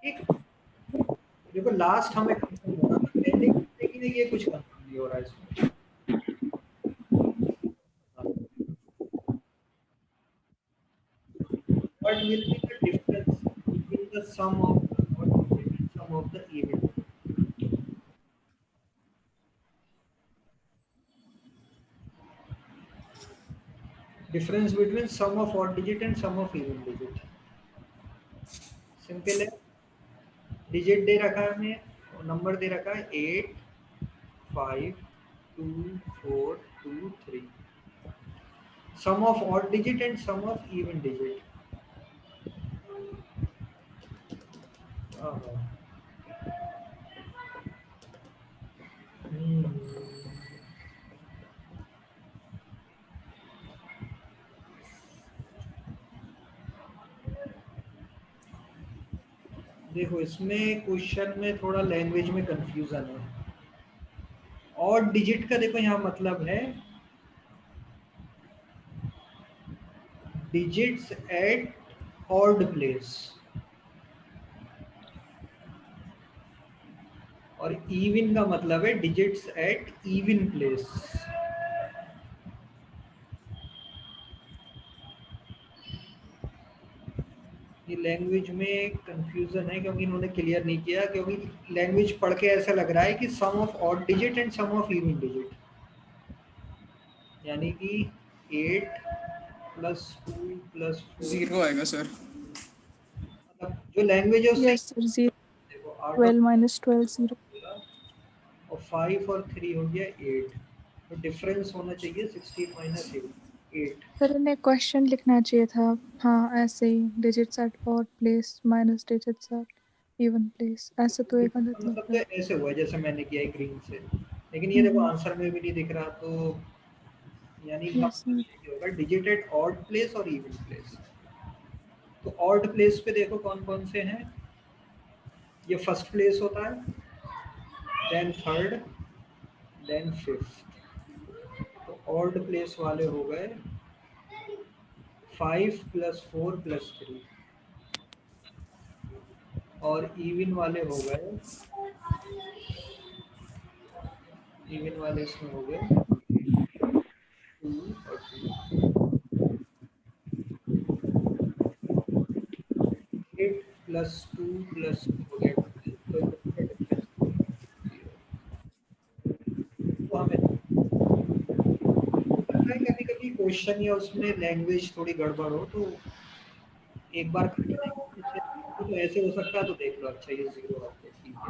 ठीक, देखो लास्ट हमें कंफर्म हो रहा था पहले, लेकिन ये कुछ कंफर्म नहीं हो रहा है इसमें। What will be the difference between the sum of the odd digit and sum of the even digit? Difference between sum of odd digit and sum of even digit, simple है। Digit दे रखा है हमें, number दे रखा है 8 5 2 4 2 3। Sum of odd digit and sum of even digit, देखो इसमें question में थोड़ा लैंग्वेज में कंफ्यूजन है। ऑड डिजिट का देखो यहाँ मतलब है डिजिट्स एट ऑड प्लेस, और इवन का मतलब है डिजिट्स एट इवन प्लेस। ये लैंग्वेज में कंफ्यूजन है क्योंकि इन्होंने क्लियर नहीं किया, क्योंकि लैंग्वेज पढ़ के ऐसा लग रहा है कि sum of odd digit and sum of even digit, यानी कि 8 + 2 + 4, 0 आएगा सर। मतलब जो लैंग्वेज है उससे Yes, sir. 0. देखो 8 12 minus 12, 0. और 5 और 3 हो गया 8, तो डिफरेंस होना चाहिए 16 - 8। सर इन्हें क्वेश्चन लिखना चाहिए था, हाँ ऐसे ही, digits at odd place minus digits at even place, ऐसे तो एक गलत लग मतलब रहा तो है। ऐसे हुआ है जैसे मैंने किया है ग्रीन से, लेकिन ये देखो आंसर में भी नहीं दिख रहा, तो यानी Yes, sir. होगा डिजिट एट ऑड प्लेस और इवन प्लेस। तो ऑड प्लेस पे देखो कौन कौन से हैं, ये फर्स्ट प्लेस होता है, देन थर्ड, देन फिफ्थ। तो ऑड प्लेस वाले हो गए 5 + 4 + 3, और इवन वाले हो गए इवन वाले इसमें हो गए 2 और 8 प्लस 2 प्लस 2 हो गया 12, तो इनका डिफरेंस तो हमें लगता है कभी कभी क्वेश्चन या उसमें लैंग्वेज थोड़ी गड़बड़ हो तो एक बार करके देखो, तो ऐसे हो सकता है तो देख लो। अच्छा ये 0 आ गया, ठीक है।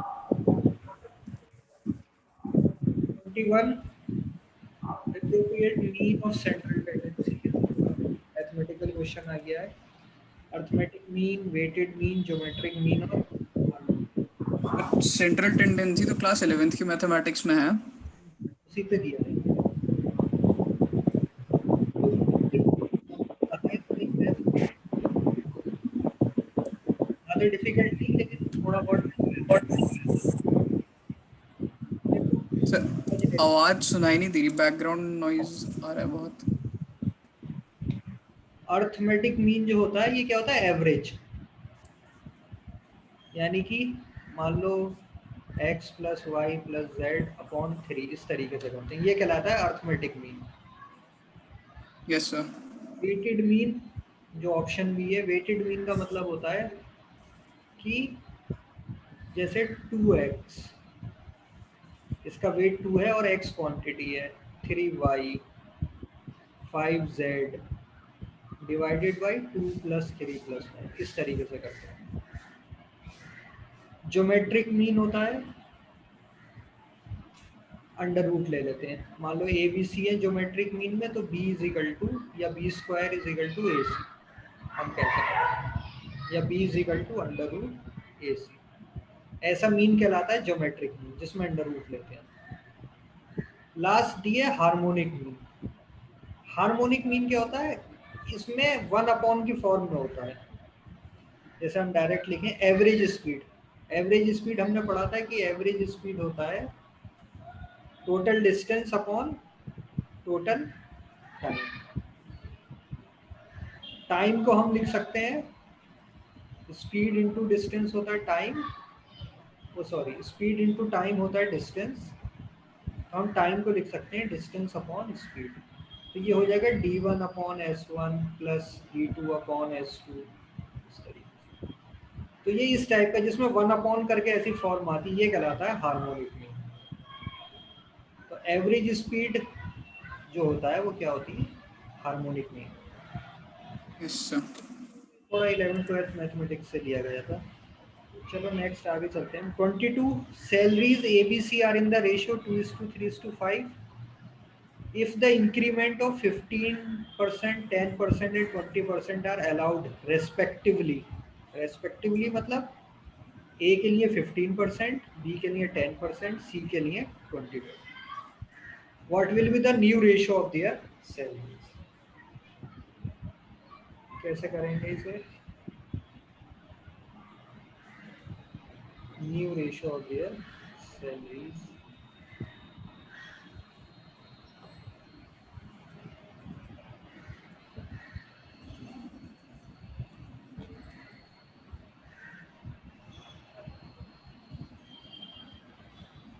21 appropriate mean of central tendency is mathematical question आ गया है। Arithmetic mean, weighted mean, geometric mean और सेंट्रल टेंडेंसी तो क्लास 11th की मैथमेटिक्स में है। उसी पे दिया है। तो ज़्यादा डिफिकल्ट नहीं, लेकिन थोड़ा बहुत सर आवाज सुनाई नहीं दे रही, बैकग्राउंड नॉइज आ रहा है बहुत। अर्थमेटिक मीन जो होता है ये क्या होता है? एवरेज। यानी कि मान लो x plus Y plus Z upon 3 इस तरीके से करते हैं, ये कहलाता है arithmetic mean. Yes sir. Weighted mean जो ऑप्शन बी है, वेटेड मीन का मतलब होता है कि जैसे 2x, इसका वेट 2 है और x क्वांटिटी है, 3y 5z divided by 2 plus 3 plus 9, इस तरीके से करते हैं। ज्योमेट्रिक मीन होता है, अंडर रूट ले लेते हैं। मान लो ए बी सी है ज्योमेट्रिक मीन में, तो बी इज इक्वल टू या B square is equal to A C हम कह सकते हैं, या B is equal to under root A C. ऐसा मीन कहलाता है ज्योमेट्रिक मीन, जिसमें अंडर रूट लेते हैं। लास्ट डी है हार्मोनिक मीन। हार्मोनिक मीन क्या होता है? इसमें 1 अपॉन की फॉर्म में होता है। जैसे हम डायरेक्ट लिखें एवरेज स्पीड, एवरेज स्पीड हमने पढ़ा था कि एवरेज स्पीड होता है total distance upon total time. Time को हम लिख सकते हैं स्पीड इंटू डिस्टेंस होता है टाइम, वो सॉरी स्पीड इंटू टाइम होता है डिस्टेंस, तो हम टाइम को लिख सकते हैं डिस्टेंस अपॉन स्पीड। तो ये हो जाएगा d1 upon s1 plus d2 upon s2 इस तरीके से। तो ये इस टाइप का जिसमें 1 अपॉन करके ऐसी फॉर्म आती है, ये कहलाता है हार्मोनिक मीन। तो एवरेज स्पीड जो होता है वो क्या होती है? Harmonic mean. Yes sir. थोड़ा 11th-12th मैथमेटिक्स से लिया गया था। चलो नेक्स्ट आगे चलते हैं। 22 salaries ABC are in the ratio 2:3:5 if the increment of 15%, 10% and 20% are allowed respectively। respectively मतलब A के लिए 15%, B के लिए 10%, C के लिए 20%। What will be the new ratio of their salaries? कैसे करेंगे इसे? New ratio of their salaries।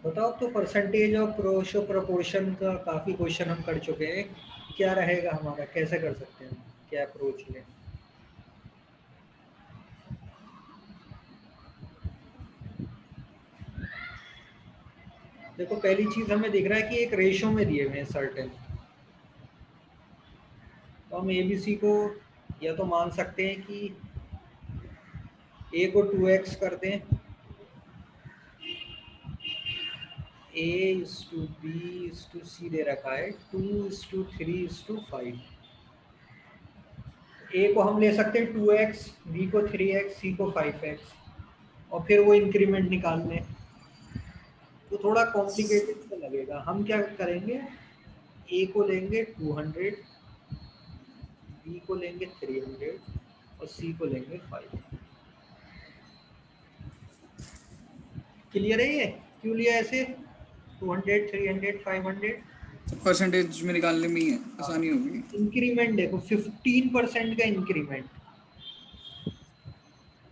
बताओ तो परसेंटेज और प्रोशो प्रपोर्शन का काफ़ी क्वेश्चन हम कर चुके हैं, क्या रहेगा हमारा, कैसे कर सकते हैं, क्या अप्रोच लें? देखो पहली चीज़ हमें दिख रहा है कि एक रेशो में दिए हुए हैं सर्टेन, तो हम ABC को या तो मान सकते हैं कि A को 2x कर दें, A is to B is to C दे रखा है 2 is to 3 is to 5। A को हम ले सकते हैं 2x, B को 3x, C को 5x, और फिर वो इंक्रीमेंट निकाल लें। तो थोड़ा कॉम्प्लिकेटेड तो लगेगा। हम क्या करेंगे, A को लेंगे 200, B को लेंगे 300 और C को लेंगे 5। क्लियर है ये? क्यों लिया ऐसे 200, 300, 500? परसेंटेज में निकालने में ही आसानी होगी। इंक्रीमेंट देखो 15% का इंक्रीमेंट,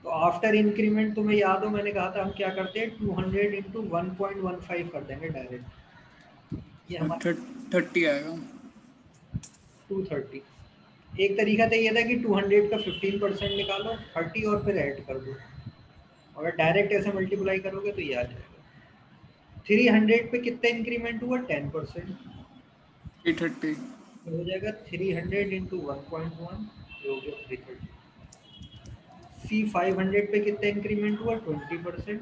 तो आफ्टर इंक्रीमेंट तुम्हें याद हो मैंने कहा था हम क्या करते हैं 200 इंटू 1.15 कर देंगे डायरेक्ट। ये हमारा 30 आएगा। 230। एक तरीका तो ये था कि 200 का 15% निकालो 30 और फिर ऐड कर दो। अगर डायरेक्ट ऐसे मल्टीप्लाई करोगे तो ये आ जाएगा। 300 पे कितना इंक्रीमेंट हुआ 10%, 330। तो हो जाएगा 300 इंटू 1.1, जो हो गया 330। सी 500 पे कितना इंक्रीमेंट हुआ 20%,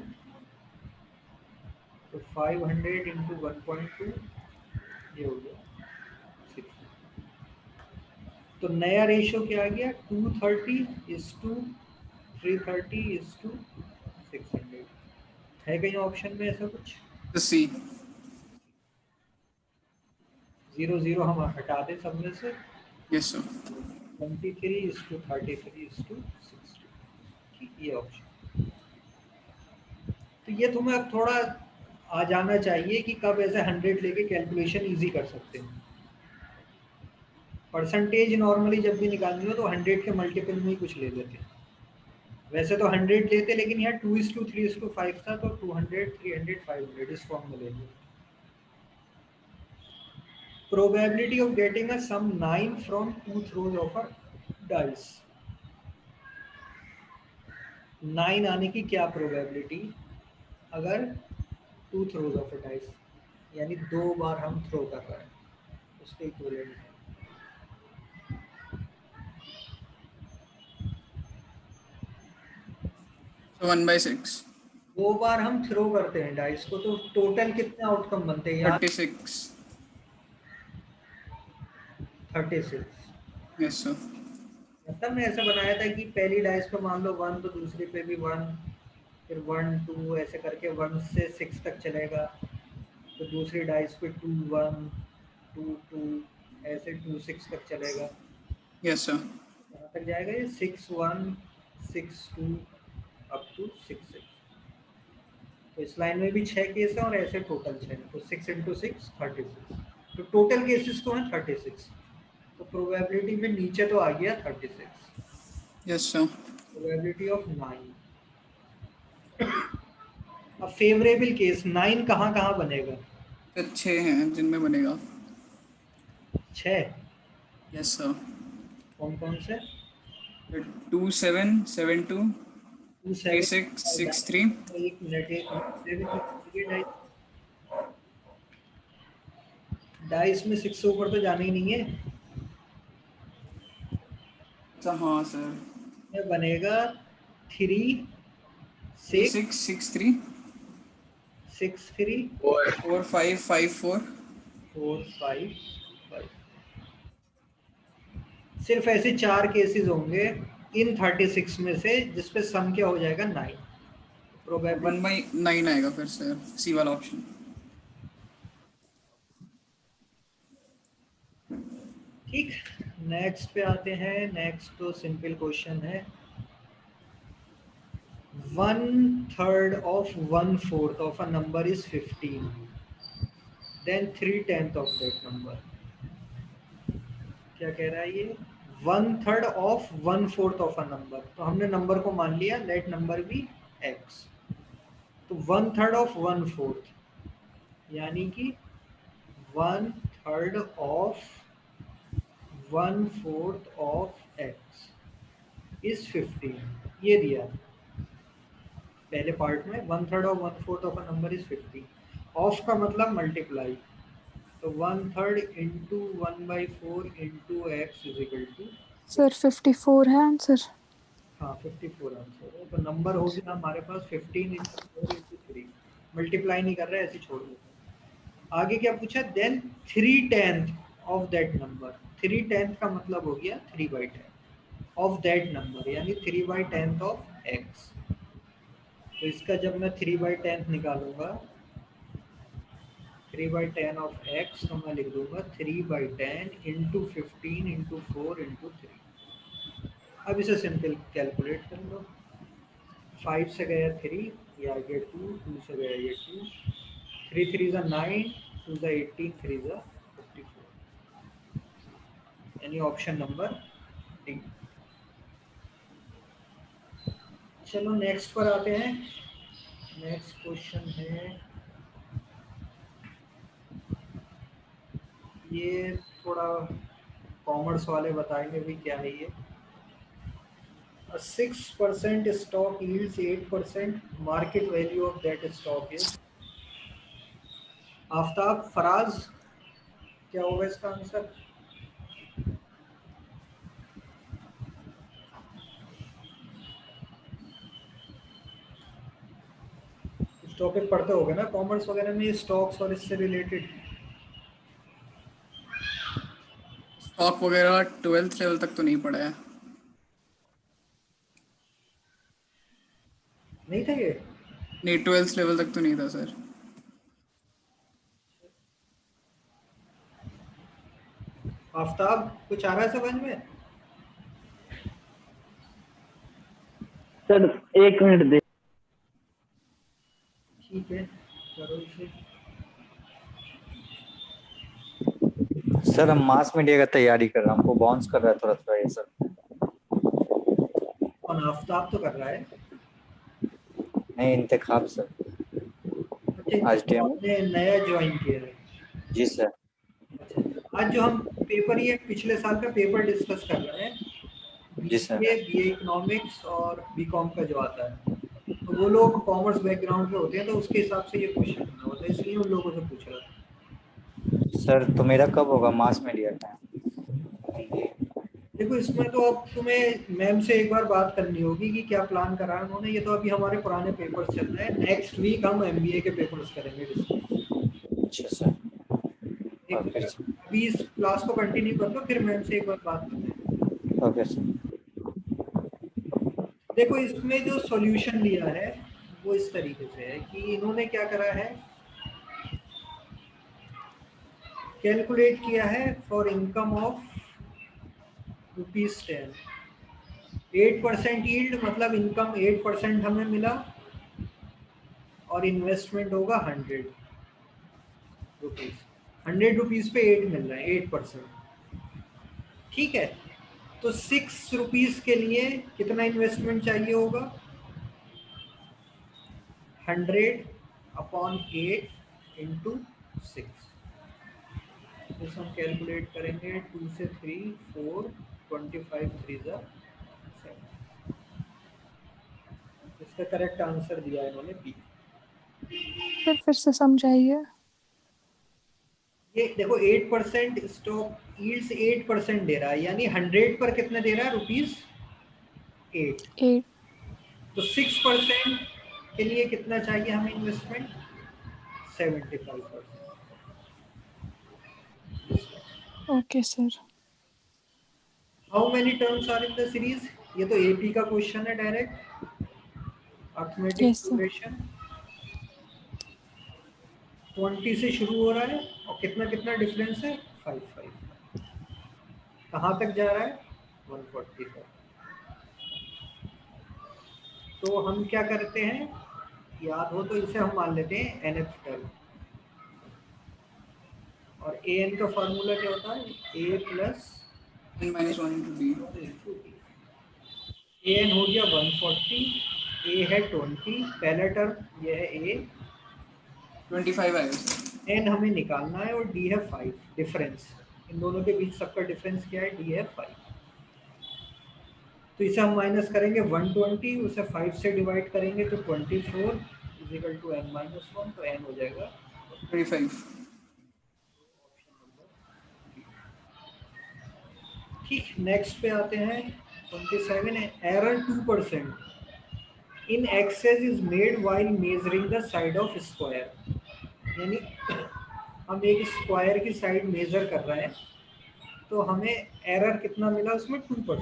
तो 500 इंटू 1.2, ये हो गया 6। तो नया रेशियो क्या आ गया 230:330:600। है कहीं ऑप्शन में ऐसा कुछ? तो सी। 0 0 हम हटा दें सब में से। Yes sir. 23:33:60। ठीक, ये ऑप्शन। तो ये तुम्हें अब थोड़ा आ जाना चाहिए कि कब ऐसे 100 लेके कैलकुलेशन इजी कर सकते हैं। परसेंटेज नॉर्मली जब भी निकालनी हो तो 100 के मल्टीपल में ही कुछ ले लेते हैं। वैसे तो 100 लेते, लेकिन यहाँ 2:3:5 था तो 200 300 500 इस फॉर्म में ले लेते। Probability of getting a sum 9 from 2 throws of a dice। 9 आने की क्या प्रोबेबिलिटी अगर 2 थ्रोज ऑफ अ डाइस, यानी 2 बार हम थ्रो कर रहे हैं, उसके इक्विवेलेंट है। So 1/6। 2 बार हम थ्रो करते हैं डाइस को, तो टोटल कितने आउटकम बनते हैं यार? 36। 36। Yes sir. मतलब मैं ऐसा बनाया था कि पहली डाइस पे मान लो 1, तो दूसरी पे भी 1, फिर 1 2 ऐसे करके 1 से 6 तक चलेगा। तो दूसरी डाइस पे 2 1 2 2 ऐसे 2 6 तक चलेगा। Yes sir. कहाँ तक जाएगा ये? 6 1 6 2 अप टू 6 6। तो इस लाइन में भी 6 केस है और ऐसे टोटल 6, तो 6 इंटू 6 36। तो टोटल केसेस तो हैं 36। तो प्रोबेबिलिटी में नीचे तो आ गया 36। Yes sir. Probability of 9। अब फेवरेबल केस 9 कहाँ कहाँ बनेगा? तो 6 हैं जिनमें बनेगा। 6 यस सर। कौन कौन से? 2 7 7 2 2 3 7। 6 6 3। एक मिनट, एक मिनट, डाइस में 6 से ऊपर तो जाना ही नहीं है। अच्छा हाँ सर। ये बनेगा 3 3 6 6 6 3 6 3 4 5 5 4। 4 5 5। सिर्फ ऐसे 4 केसेस होंगे इन 36 में से जिसपे सम क्या हो जाएगा 9। प्रोबेबिलिटी 1/9 आएगा फिर सर, सी वाला ऑप्शन। ठीक। नेक्स्ट पे आते हैं। नेक्स्ट तो सिंपल क्वेश्चन है। 1/3 of 1/4 of a number is 15, then 3/10 of that number। क्या कह रहा है ये? 1/3 of 1/4 of a number, तो हमने नंबर को मान लिया लेट नंबर बी x। तो 1/3 of 1/4 यानी कि 1/3 of 1/4 of x is 15। ये दिया पहले पार्ट में। 1/3 of 1/4 of a number is 15। Of का मतलब मल्टीप्लाई, तो 1/3 into 1/4 into X is equal to. Sir 54 है आंसर। हाँ 54 आंसर है। तो नंबर हो गया हमारे पास 15 इंटू 4 इंटू 3। मल्टीप्लाई नहीं कर रहे, ऐसे छोड़ देते हैं। आगे क्या पूछा? Then 3/10 of that number. 3/10 का मतलब हो गया 3/10 ऑफ दैट नंबर, यानी 3/10 ऑफ एक्स। तो इसका जब मैं 3/10 निकालूंगा, 3/10 ऑफ एक्स, तो मैं लिख दूंगा 3/10 इंटू 15 इंटू 4 इंटू 3। अब इसे सिंपल कैलकुलेट कर लो। 5 से गया 3, ये आ गया 2, 2 से गया ये 2, 3 3 ज़ा 9, 2 ज़ा 18, 3 ज़ा 54, यानी ऑप्शन नंबर डी। चलो नेक्स्ट पर आते हैं। नेक्स्ट क्वेश्चन है ये थोड़ा कॉमर्स वाले बताएंगे भी क्या है ये। 6% stock yields 8%. Market value of that stock is। Aftab, Faraz, क्या होगा इसका आंसर? कुछ टॉपिक पढ़ते होगे ना कॉमर्स वगैरह में, स्टॉक्स और इससे रिलेटेड। स्टॉक वगैरह 12th लेवल तक तो नहीं पढ़ा है। नहीं था ये? नहीं, 12th लेवल तक तो नहीं था सर। आफ्ताब, कुछ आ रहा है समझ में? सर 1 मिनट दे। ठीक है, करो इसे। सर हम मास मीडिया का तैयारी कर रहे हैं, हमको बाउंस कर रहा है थोड़ा थोड़ा ये सर। और आफ्ताब तो कर रहा है। नहीं, इंतखाब सर। अच्छा, आज डेमो। आपने नया ज्वाइन किया है? जी सर। अच्छा, आज जो हम पेपर, ये पिछले साल का पेपर डिस्कस कर रहे हैं, जी सर। बीए इकोनॉमिक्स और बीकॉम का जो आता है, तो वो लोग कॉमर्स बैकग्राउंड के होते हैं, तो उसके हिसाब से ये क्वेश्चन करना होता है, इसलिए उन लोगों से पूछ रहा था। सर तो मेरा कब होगा मास मीडिया का? देखो, इसमें तो अब तुम्हें मैम से एक बार बात करनी होगी कि क्या प्लान करा है उन्होंने। ये तो अभी हमारे पुराने पेपर्स चल रहे हैं, नेक्स्ट वीक हम एमबीए के पेपर्स करेंगे डिस्कस। अच्छा सर। एक बार अभी इस क्लास को कंटिन्यू कर लो, फिर मैम से एक बार बात करते हैं। Okay sir. देखो, इसमें जो सॉल्यूशन दिया है वो इस तरीके से है कि इन्होंने क्या करा है, कैलकुलेट किया है फॉर इनकम ऑफ ₹10। 8% यील्ड, मतलब इनकम 8% हमें मिला और इन्वेस्टमेंट होगा ₹100। ₹100 पे 8 मिल रहा है, 8%। ठीक है, तो ₹6 के लिए कितना इन्वेस्टमेंट चाहिए होगा? 100/8 इंटू 6। इसे हम कैलकुलेट करेंगे, 2 से 3 4, 25 3 7। इसका करेक्ट आंसर दिया है इन्होंने बी। फिर से समझाइए। ये देखो, 8% स्टॉक यील्ड्स 8% दे रहा है, यानी 100 पर कितने दे रहा है? ₹8। 8। तो 6% के लिए कितना चाहिए हमें investment? 75%। Okay sir. How many terms are in the series? ये तो एपी का क्वेश्चन है direct, arithmetic yes sir. Progression. 20 से शुरू हो रहा है और कितना कितना डिफरेंस है? 5 कहाँ तक जा रहा है? 140 तक। तो हम क्या करते हैं, याद हो तो इसे हम मान लेते हैं nth टर्म, और an का फार्मूला क्या होता है? a plus n-1 into b। an हो गया 140, a है 20, पहला टर्म ये है a, 25 आएगा सर। n हमें निकालना है, और d है 5। डिफरेंस इन दोनों के बीच सबका डिफरेंस क्या है? d है 5। तो इसे हम माइनस करेंगे 120, उसे 5 से डिवाइड करेंगे तो 24 इजिकल टू n-1, तो n हो जाएगा 25। ठीक, नेक्स्ट पे आते हैं। 27 है, error 2% in excess is made while measuring the side of square. यानी हम एक स्क्वायर की साइड मेजर कर रहे हैं, तो हमें एरर कितना मिला उसमें? 2%।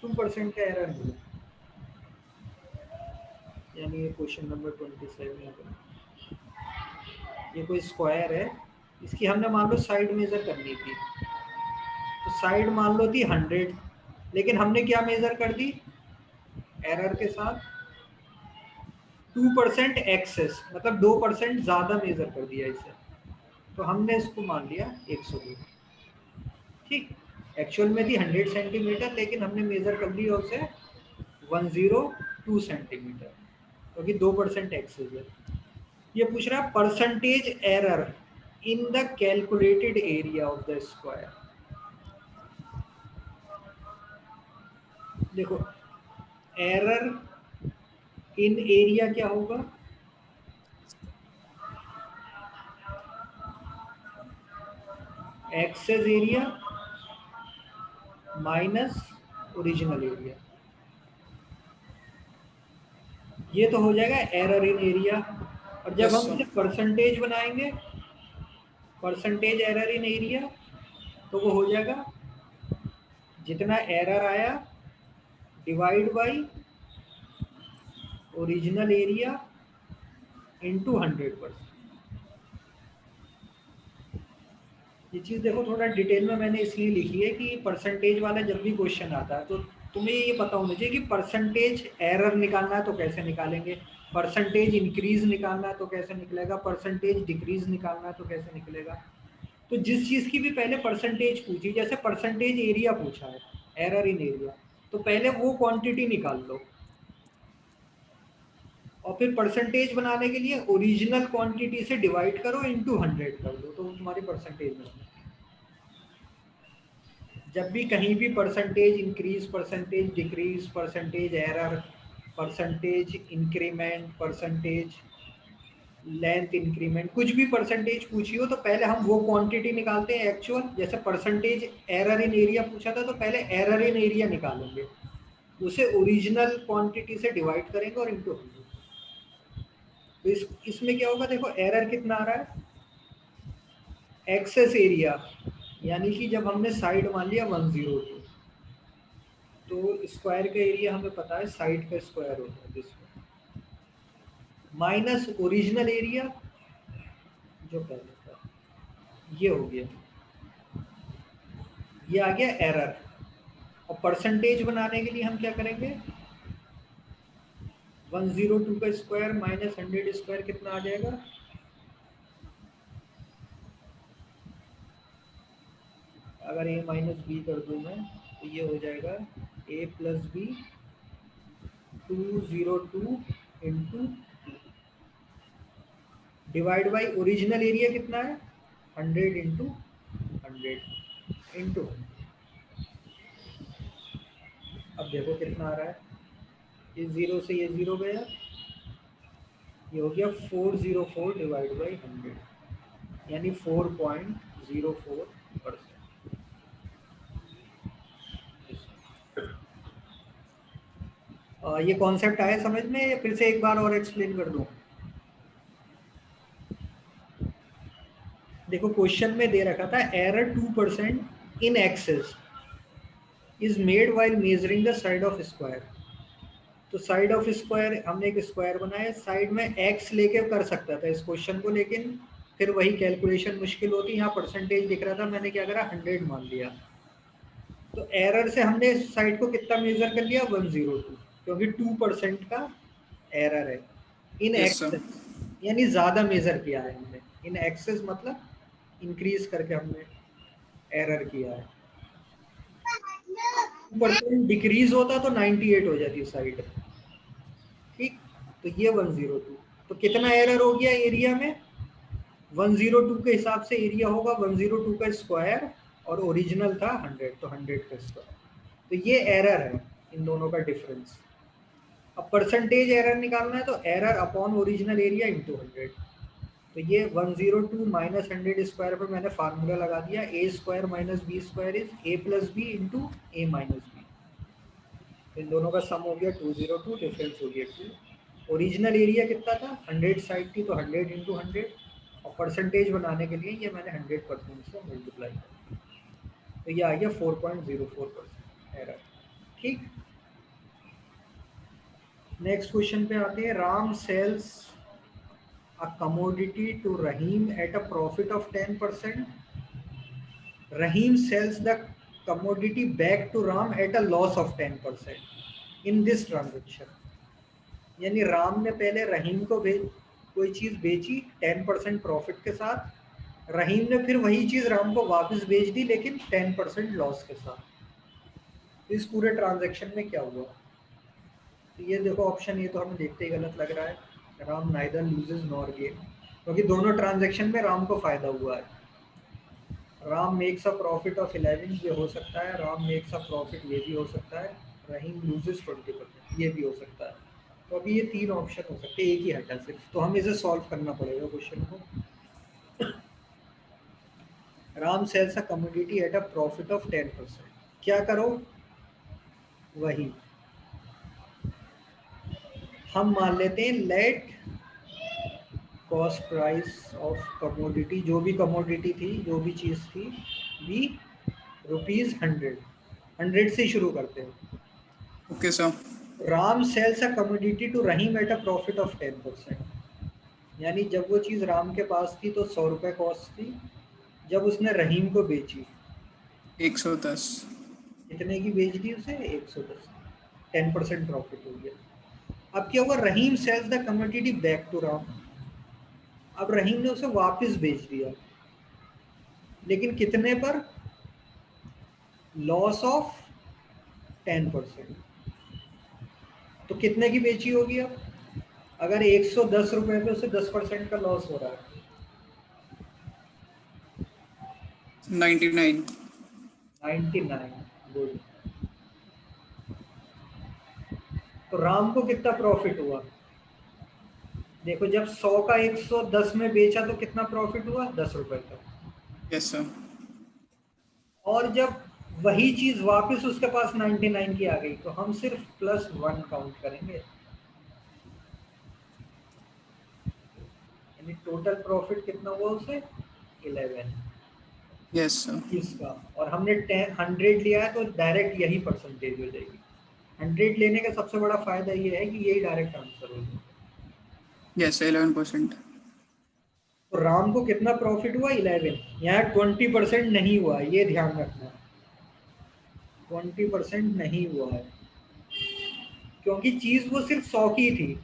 2% का एरर मिला, यानी ये क्वेश्चन नंबर 27 है। ये कोई स्क्वायर है, इसकी हमने मान लो साइड मेजर करनी थी, तो साइड मान लो थी 100, लेकिन हमने क्या मेजर कर दी एरर के साथ? 2% एक्सेस, मतलब 2% ज़्यादा मेजर कर दिया इसे, तो हमने इसको मान लिया 102। ठीक, एक्चुअल में थी 100 सेंटीमीटर, लेकिन हमने मेजर कर लिया उसे 102 सेंटीमीटर, क्योंकि 2% एक्सेस है। ये पूछ रहा है percentage error in the calculated area of the square. देखो एरर इन एरिया क्या होगा, excess area minus original area, ये तो हो जाएगा एरर इन एरिया। और जब Yes, हम sir. इसे परसेंटेज बनाएंगे, परसेंटेज एरर इन एरिया, तो वो हो जाएगा जितना एरर आया divide by original area into 100%। ये चीज़ देखो थोड़ा डिटेल में मैंने इसलिए लिखी है कि परसेंटेज वाला जब भी क्वेश्चन आता है तो तुम्हें ये पता होना चाहिए कि परसेंटेज एरर निकालना है तो कैसे निकालेंगे, परसेंटेज इंक्रीज निकालना है तो कैसे निकलेगा, परसेंटेज डिक्रीज निकालना है तो कैसे निकलेगा। तो जिस चीज़ की भी पहले परसेंटेज पूछी, जैसे परसेंटेज एरिया पूछा है, एरर इन एरिया, तो पहले वो क्वांटिटी निकाल लो और फिर परसेंटेज बनाने के लिए ओरिजिनल क्वांटिटी से डिवाइड करो इंटू 100 कर दो, तो तुम्हारी परसेंटेज बन जाएगी। जब भी कहीं भी percentage increase, percentage decrease, percentage error, percentage increment, percentage length increment, कुछ भी परसेंटेज पूछी हो तो पहले हम वो क्वांटिटी निकालते हैं एक्चुअल। जैसे परसेंटेज एरर इन एरिया पूछा था तो पहले एरर इन एरिया निकालेंगे, उसे ओरिजिनल क्वांटिटी से डिवाइड करेंगे और इंटू 100। तो इसमें क्या होगा, देखो एरर कितना आ रहा है, एक्सेस एरिया, यानी कि जब हमने साइड मान लिया 102 तो स्क्वायर का एरिया हमें पता है साइड का स्क्वायर होता है जिसमें, माइनस ओरिजिनल एरिया जो पहले था, ये हो गया, ये आ गया एरर। और परसेंटेज बनाने के लिए हम क्या करेंगे, 102 का स्क्वायर माइनस 100 स्क्वायर कितना आ जाएगा, अगर a माइनस बी कर दूं मैं तो ये हो जाएगा a plus B 202 into divide by original area कितना है 100 इंटू 100 इंटू। अब देखो कितना आ रहा है, इस जीरो से ये जीरो गया, ये हो गया 404 डिवाइड बाई 100, यानी 4.04%। ये कॉन्सेप्ट आया समझ में या फिर से एक बार और एक्सप्लेन कर दूं। देखो क्वेश्चन में दे रखा था error 2% in excess is made while measuring the side of square. तो साइड ऑफ स्क्वायर, हमने एक स्क्वायर बनाया, साइड में एक्स लेके कर सकता था इस क्वेश्चन को, लेकिन फिर वही कैलकुलेशन मुश्किल होती। यहाँ परसेंटेज दिख रहा था, मैंने क्या करा 100 मान लिया। तो एरर से हमने साइड को कितना मेजर कर लिया 102, क्योंकि 2% का एरर है इन Yes, sir. एक्सेस, यानी ज़्यादा मेजर किया है हमने। इन एक्सेस मतलब इंक्रीज करके हमने एरर किया है। 2% डिक्रीज होता तो 98 हो जाती साइड, ठीक। तो ये 102, तो कितना एरर हो गया एरिया में, 102 के हिसाब से एरिया होगा 102 का स्क्वायर और ओरिजिनल था 100, तो 100 का स्क्वायर। तो ये एरर है इन दोनों का डिफरेंस। अब परसेंटेज एरर निकालना है तो error upon original area into 100। तो ये 102 माइनस 100 स्क्वायर पर मैंने फार्मूला लगा दिया, A square minus B square is A plus B into A minus B. इन दोनों का सम हो गया 202, डिफरेंस हो गया 2। ओरिजिनल एरिया कितना था 100 साइड थी तो 100 इंटू 100, और परसेंटेज बनाने के लिए ये मैंने 100% से मल्टीप्लाई किया, तो ये आ गया 4.04% एरर, ठीक। नेक्स्ट क्वेश्चन पे आते हैं। Ram sells a commodity to Rahim at a profit of 10%. Rahim sells the commodity back to Ram at a loss of 10% in this transaction. यानी राम ने पहले रहीम को कोई चीज़ बेची 10% प्रॉफिट के साथ, रहीम ने फिर वही चीज़ राम को वापस बेच दी लेकिन 10% लॉस के साथ। इस पूरे ट्रांजैक्शन में क्या हुआ, तो ये देखो ऑप्शन, ये तो हमें देखते ही गलत लग रहा है, Ram neither loses nor gain. क्योंकि दोनों ट्रांजैक्शन में राम को फायदा हुआ है। Ram makes a profit of 11 ये हो सकता है, राम मेक्स अ प्रॉफिट ये भी हो सकता है, रहीम लूजेस 20% ये भी हो सकता है। तो अभी ये 3 ऑप्शन हो सकते हैं, एक ही हटा सिर्फ। तो हम इसे सॉल्व करना पड़ेगा क्वेश्चन को। Ram sells a commodity at a profit of 10%। क्या करो, वही हम मान लेते हैं let cost price of commodity, जो भी कमोडिटी थी, जो भी चीज़ थी, बी ₹100। 100 से शुरू करते हैं। Okay sir. Ram sells a commodity to Rahim at a profit of 10%। यानी जब वो चीज़ राम के पास थी तो 100 रुपये कॉस्ट थी, जब उसने रहीम को बेची 110। कितने की बेच दी उसे? 110। 10% प्रॉफिट हो गया। अब क्या हुआ, Rahim sells the commodity back to Ram. अब रहीम ने उसे वापस बेच दिया, लेकिन कितने पर? Loss of 10%। तो कितने की बेची होगी अब? अगर 110 रुपए पे उसे 10% का लॉस हो रहा है, 99। 99। गुड। तो राम को कितना प्रॉफिट हुआ? देखो, जब 100 का 110 में बेचा तो कितना प्रॉफिट हुआ? 10 रुपए का। Yes sir. और जब वही चीज वापस उसके पास 99 की आ गई तो हम सिर्फ +1 काउंट करेंगे, यानी टोटल प्रॉफिट कितना हुआ उसे? 11 यस सर। इसका। और हमने 100 लिया है तो डायरेक्ट यही परसेंटेज हो जाएगी। 100 लेने का सबसे बड़ा फायदा ये है कि यही डायरेक्ट आंसर होगा। यस 11%। तो राम को कितना प्रॉफिट हुआ? 11। यहाँ 20% नहीं हुआ, ये ध्यान रखना। 20% नहीं हुआ है क्योंकि चीज वो सिर्फ 100 की थी।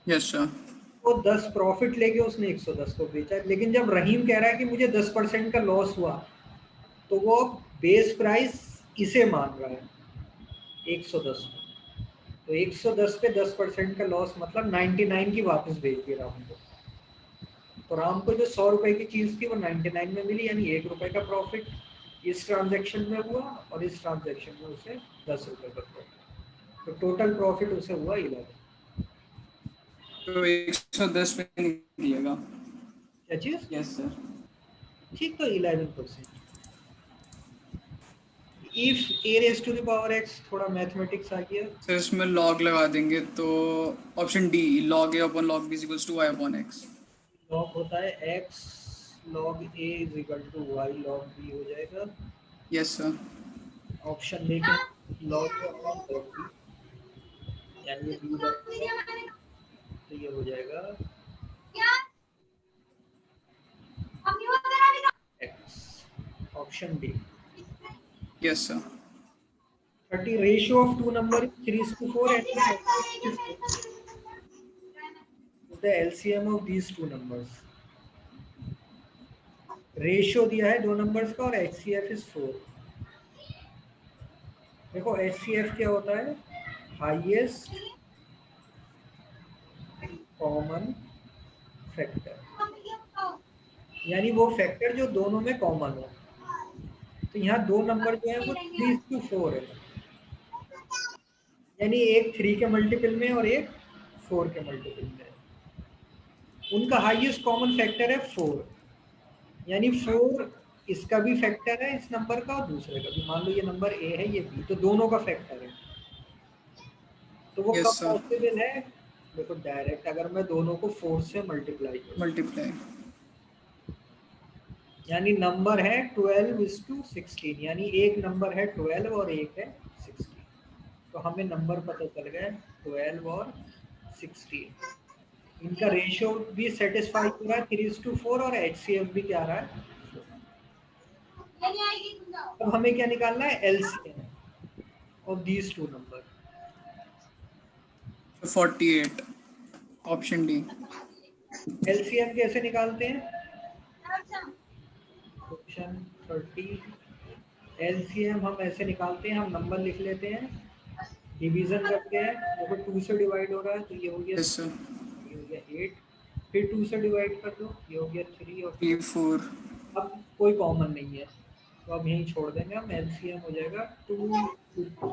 Yes sir. वो 10 प्रॉफिट लेके उसने 110 को बेचा, लेकिन जब रहीम कह रहा है कि मुझे 10% का लॉस हुआ, तो वो बेस प्राइस इसे मान रहा है 110 को। तो 110 पे 10% का लॉस मतलब 99 की वापस बेच दी राम को। तो राम को जो 100 रुपए की चीज थी वो 99 में मिली, यानी 1 रुपए का प्रॉफिट इस ट्रांजैक्शन में हुआ, और इस ट्रांजैक्शन में उसे 10 रुपए का प्रॉफिट। तो टोटल प्रॉफिट उसे हुआ 11। तो 110 पे निकलिएगा। क्या चीज? Yes sir. ठीक, तो 11%। If a raised to the power x, थोड़ा मैथमेटिक्स आ गया। सर इसमें लॉग लगा देंगे तो option D, log a upon log b is equals to y upon x। Log होता है x log a is equal to y log b हो जाएगा। Yes sir. ऑप्शन देखें, log a upon log b, यानी ये b बनेगा, तो ये हो जाएगा x। Option D. Yes sir. 30 ratio of two number is 3:4 and the LCM of these two numbers। Ratio दिया है दो नंबर्स का और HCF इज 4। देखो HCF क्या होता है? हाईएस्ट कॉमन फैक्टर, यानी वो फैक्टर जो दोनों में कॉमन हो। तो यहाँ दो नंबर जो है वो 3:4 है, यानी एक 3 के मल्टीपल में और एक 4 के मल्टीपल में। उनका हाईएस्ट कॉमन फैक्टर है 4, यानी 4 इसका भी फैक्टर है इस नंबर का और दूसरे का भी। मान लो ये नंबर A है, ये B, तो दोनों का फैक्टर है। तो वो यस कब सर। पॉसिबल है? देखो डायरेक्ट अगर मैं दोनों को 4 से मल्टीप्लाई करूं, मल्टीप्लाई। यानी नंबर है 12:16, यानी एक नंबर है 12 और एक है 16। तो हमें नंबर पता चल गए 12 और 16। इनका रेशियो भी सेटिस्फाई हो रहा है 3:4 और HCF भी क्या आ रहा है। अब हमें क्या निकालना है? LCM of these two number. 48। Option D. LCM कैसे निकालते हैं? ऑप्शन 30। LCM हम ऐसे निकालते हैं, हम नंबर लिख लेते हैं, डिवीजन करते हैं। देखो 2 से डिवाइड हो रहा है तो ये हो गया यस सर। 8, फिर 2 से डिवाइड कर दो, ये हो गया 3 और 4। 4 अब कोई कॉमन नहीं है तो अब यहीं छोड़ देंगे हम। एलसीएम हो जाएगा 2 3 इंटू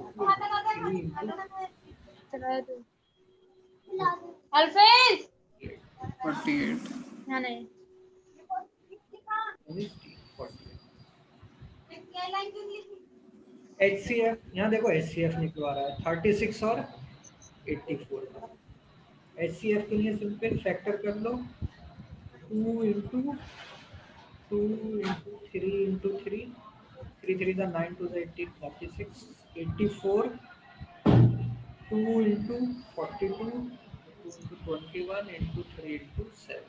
अल्फेज 48 यहाँ नहीं 40। HCF यहाँ देखो, HCF निकलवा रहा है 36 और 84 का। HCF के लिए सिंपल फैक्टर कर लो, 2 इंटू 2 इंटू 3 इंटू 3, 3 3 का 9 2 18 36 84, 2 इंटू 42 2 इंटू 21 इंटू 3 इंटू 7,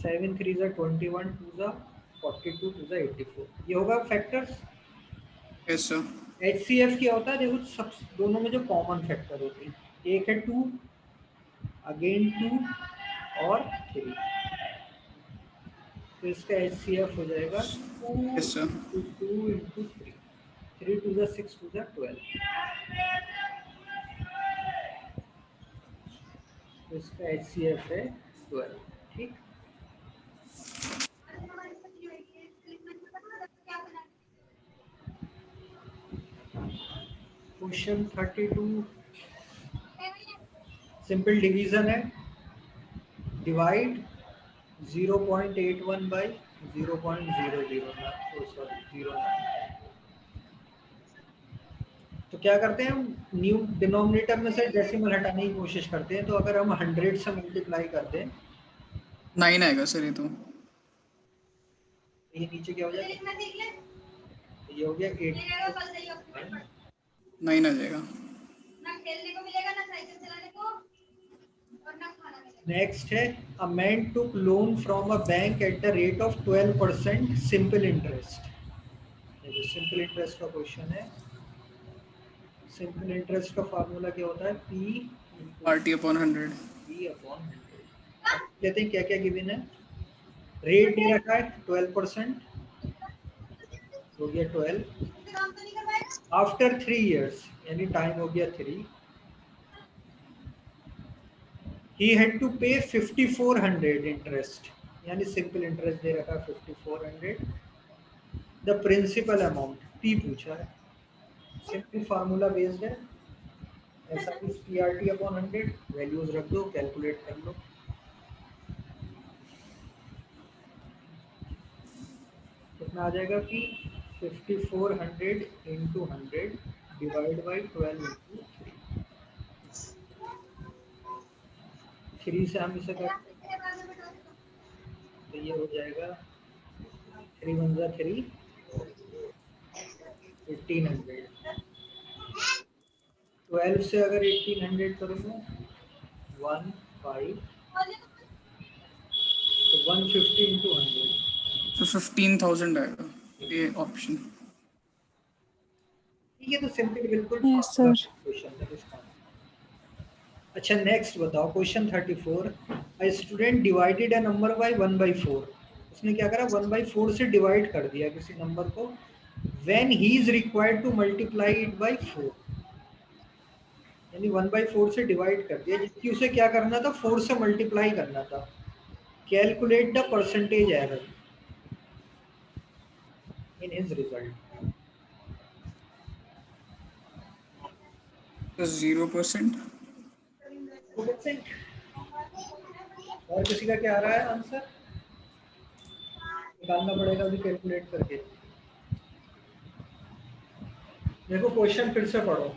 7 3 का 21 2 का 42 2 का 84। ये होगा फैक्टर्स। यस सर HCF क्या होता है, देखो सब दोनों में जो कॉमन फैक्टर होते हैं, एक है 2, अगेन 2 और 3, तो इसका HCF हो जाएगा 2 यस सर इंटू 2 इंटू 3, 3 2 का 6 2 का 12, तो इसका HCF है 12। ठीक, क्वेश्चन 32 सिंपल डिवीजन है। Divide 0.81 by 0.009। तो क्या करते हैं हम, न्यू डिनोमिनेटर में से डेसिमल हटाने की कोशिश करते हैं। तो अगर हम 100 से मल्टीप्लाई कर दें 9 आएगा सर ये तो। ये नीचे क्या हो जाएगा, ये हो गया 8, 9 आ जाएगा। नेक्स्ट है a man took loan from a bank at the rate of 12% simple interest. Simple interest का क्वेश्चन है। सिंपल इंटरेस्ट का फार्मूला क्या होता है, पी RT/100 अपॉन 100। कहते हैं क्या क्या गिवन है, रेट दे रखा है 12%, हो गया 12, आफ्टर 3 years यानी टाइम हो गया 3, he had to pay 5400 interest, यानी सिंपल इंटरेस्ट दे रखा है 5400, द प्रिंसिपल अमाउंट पी पूछा है। सिंपल फार्मूला बेस्ड है, ऐसा कुछ PRT अपॉन 100, वैल्यूज रख दो, कैलकुलेट कर लो। कितना आ जाएगा कि 5400 इंटू 100 डिवाइड बाई 12 इंटू 3 से हम इसे करते हैं तो ये हो जाएगा 3 1 जा 3 1800, 12 से अगर 1800 करूँगा 1 5, तो 150 इंटू 100, तो 15,000 आएगा ये ऑप्शन। ठीक है। तो सिंपल बिल्कुल Yes, sir. क्वेश्चन था इसका। अच्छा नेक्स्ट बताओ, question 34, a student divided a number by 1/4। उसने क्या करा, 1/4 से डिवाइड कर दिया किसी नंबर को, when he is required to multiply it by 4, यानी 1/4 से डिवाइड कर दिया, जबकि उसे क्या करना था, 4 से मल्टीप्लाई करना था। Calculate the percentage error in his result. तो 0%। और किसी का क्या आ रहा है आंसर, निकालना पड़ेगा अभी कैलकुलेट करके। देखो क्वेश्चन फिर से पढ़ो,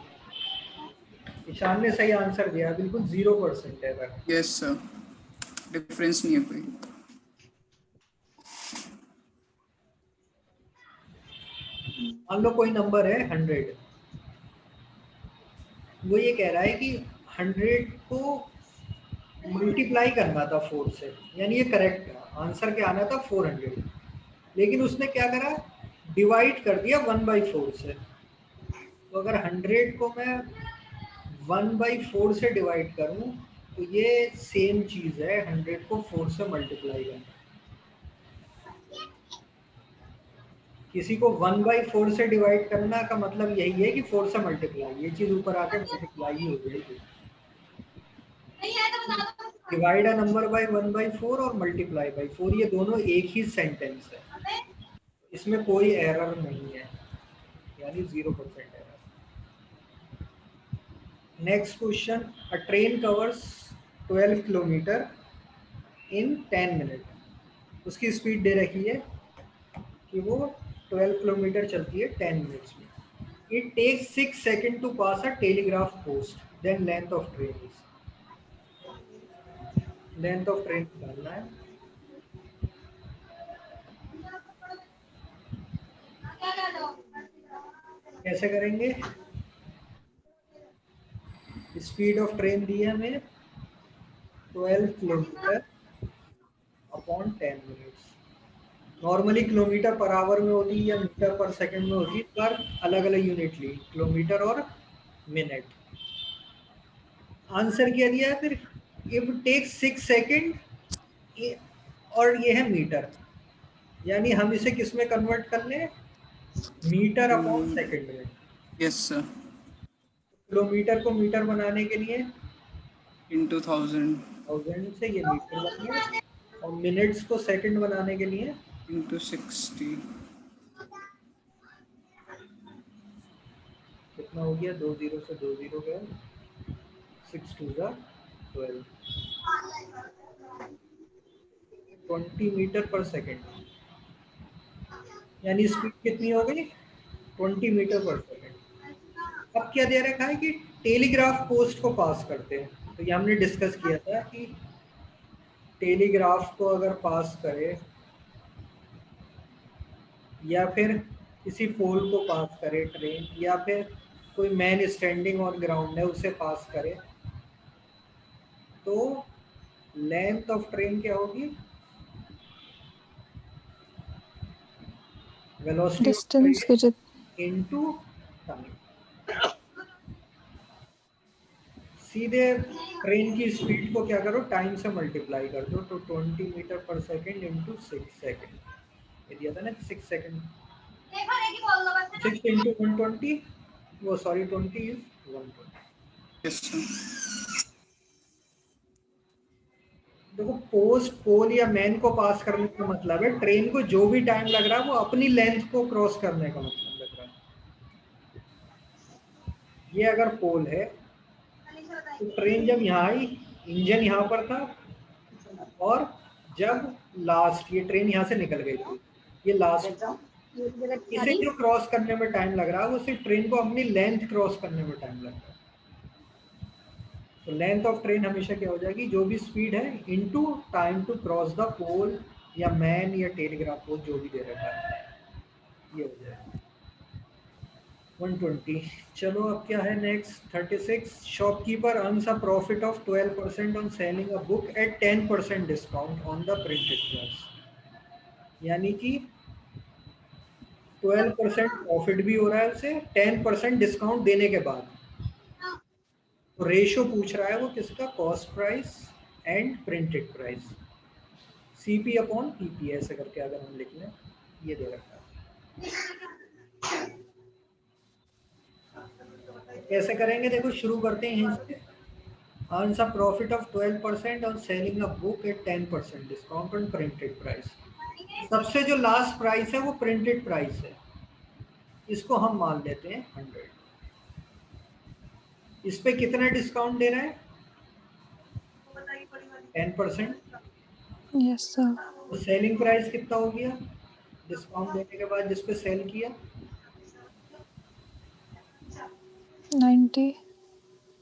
ईशान ने सही आंसर दिया, बिल्कुल 0% है। यस सर, डिफरेंस नहीं है कोई। मान लो कोई नंबर है 100, वो ये कह रहा है कि 100 को मल्टीप्लाई करना था 4 से, यानी ये करेक्ट आंसर क्या आना था 400, लेकिन उसने क्या करा, डिवाइड कर दिया 1/4 से। तो अगर 100 को मैं 1/4 से डिवाइड करूं तो ये सेम चीज है 100 को 4 से मल्टीप्लाई करना। किसी को 1/4 से डिवाइड करना का मतलब यही है कि 4 से मल्टीप्लाई, ये चीज ऊपर आके मल्टीप्लाई ही हो जाएगी। डिवाइड अ नंबर बाय 1/4 और मल्टीप्लाई बाय 4, ये दोनों एक ही सेंटेंस है, इसमें कोई एरर नहीं है, यानी 0% एरर। नेक्स्ट क्वेश्चन, अ ट्रेन कवर्स 12 किलोमीटर इन 10 मिनट। उसकी स्पीड दे रखी है कि वो 12 किलोमीटर चलती है 10 मिनट्स में। It takes 6 second to pass a telegraph post, then length of train is. Length of train निकालना है। कैसे करेंगे? स्पीड ऑफ ट्रेन दी है हमें 12 kilometre upon 10 minutes. Normally kilometre per hour में होती है या मीटर पर सेकंड में होती है, पर अलग अलग यूनिट ली, किलोमीटर और मिनट। आंसर क्या दिया है फिर? इफ टेक 6 सेकंड, और ये है मीटर, यानी हम इसे किस में कन्वर्ट कर लें? मीटर अपॉन सेकंड में। Yes sir. किलोमीटर को मीटर बनाने के लिए into 1000 1000 से ये मीटर बन गया, और मिनट्स को सेकंड बनाने के लिए into 60 कितना हो गया? 2 0 से 2 0 गए, 6 2 12, 20 मीटर पर सेकंड, यानी स्पीड कितनी हो गई? 20 मीटर पर सेकंड। अब क्या दे रखा है कि टेलीग्राफ पोस्ट को पास करते हैं, तो ये हमने डिस्कस किया था कि टेलीग्राफ को अगर पास करे या फिर किसी पोल को पास करे ट्रेन, या फिर कोई मैन स्टैंडिंग ऑन ग्राउंड है उसे पास करे, तो लेंथ ऑफ ट्रेन क्या होगी? वेलोसिटी ऑफ डिस्टेंस के ट्रेन इनटू टाइम। सीधे ट्रेन की स्पीड को क्या करो? टाइम से मल्टीप्लाई कर दो, तो 20 मीटर पर सेकंड इंटू 6 सेकंड, ये दिया था ना 6 सेकंड। 6 इंटू 120, वो सॉरी 20 इज 120। Yes sir. देखो, पोस्ट, पोल या मैन को पास करने का मतलब है ट्रेन को जो भी टाइम लग रहा है वो अपनी लेंथ को क्रॉस करने का मतलब लग रहा है। ये अगर पोल है तो ट्रेन जब यहाँ आई, इंजन यहाँ पर था, और जब लास्ट ये ट्रेन यहाँ से निकल गई थी, ये लास्ट, इसे जो क्रॉस करने में टाइम लग रहा है वो सिर्फ ट्रेन को अपनी लेंथ क्रॉस करने में टाइम लग रहा है। तो लेंथ ऑफ ट्रेन हमेशा क्या हो जाएगी? जो भी स्पीड है into time to cross the pole या मैन या टेलीग्राफ पोल, जो भी दे रखा है, ये हो जाएगा 120। चलो अब क्या है next? 36, shopkeeper earns a profit of 12% on selling a book at 10% discount on the printed price. यानी कि 12% प्रॉफिट भी हो रहा है उसे 10% डिस्काउंट देने के बाद। तो रेशो पूछ रहा है वो किसका? Cost price and printed price, CP upon PP, ऐसे करके अगर हम लिख लें, ये दे रखा है। कैसे करेंगे? देखो, शुरू करते हैं यहीं से। Earns a profit of 12% on selling a book at 10% discount on printed price. सबसे जो लास्ट प्राइस है वो प्रिंटेड प्राइस है, इसको हम मान लेते हैं 100। इस पे कितना डिस्काउंट दे रहा है? 10%। Yes sir. तो सेलिंग प्राइस कितना हो गया डिस्काउंट देने के बाद जिस पे सेल किया? 90।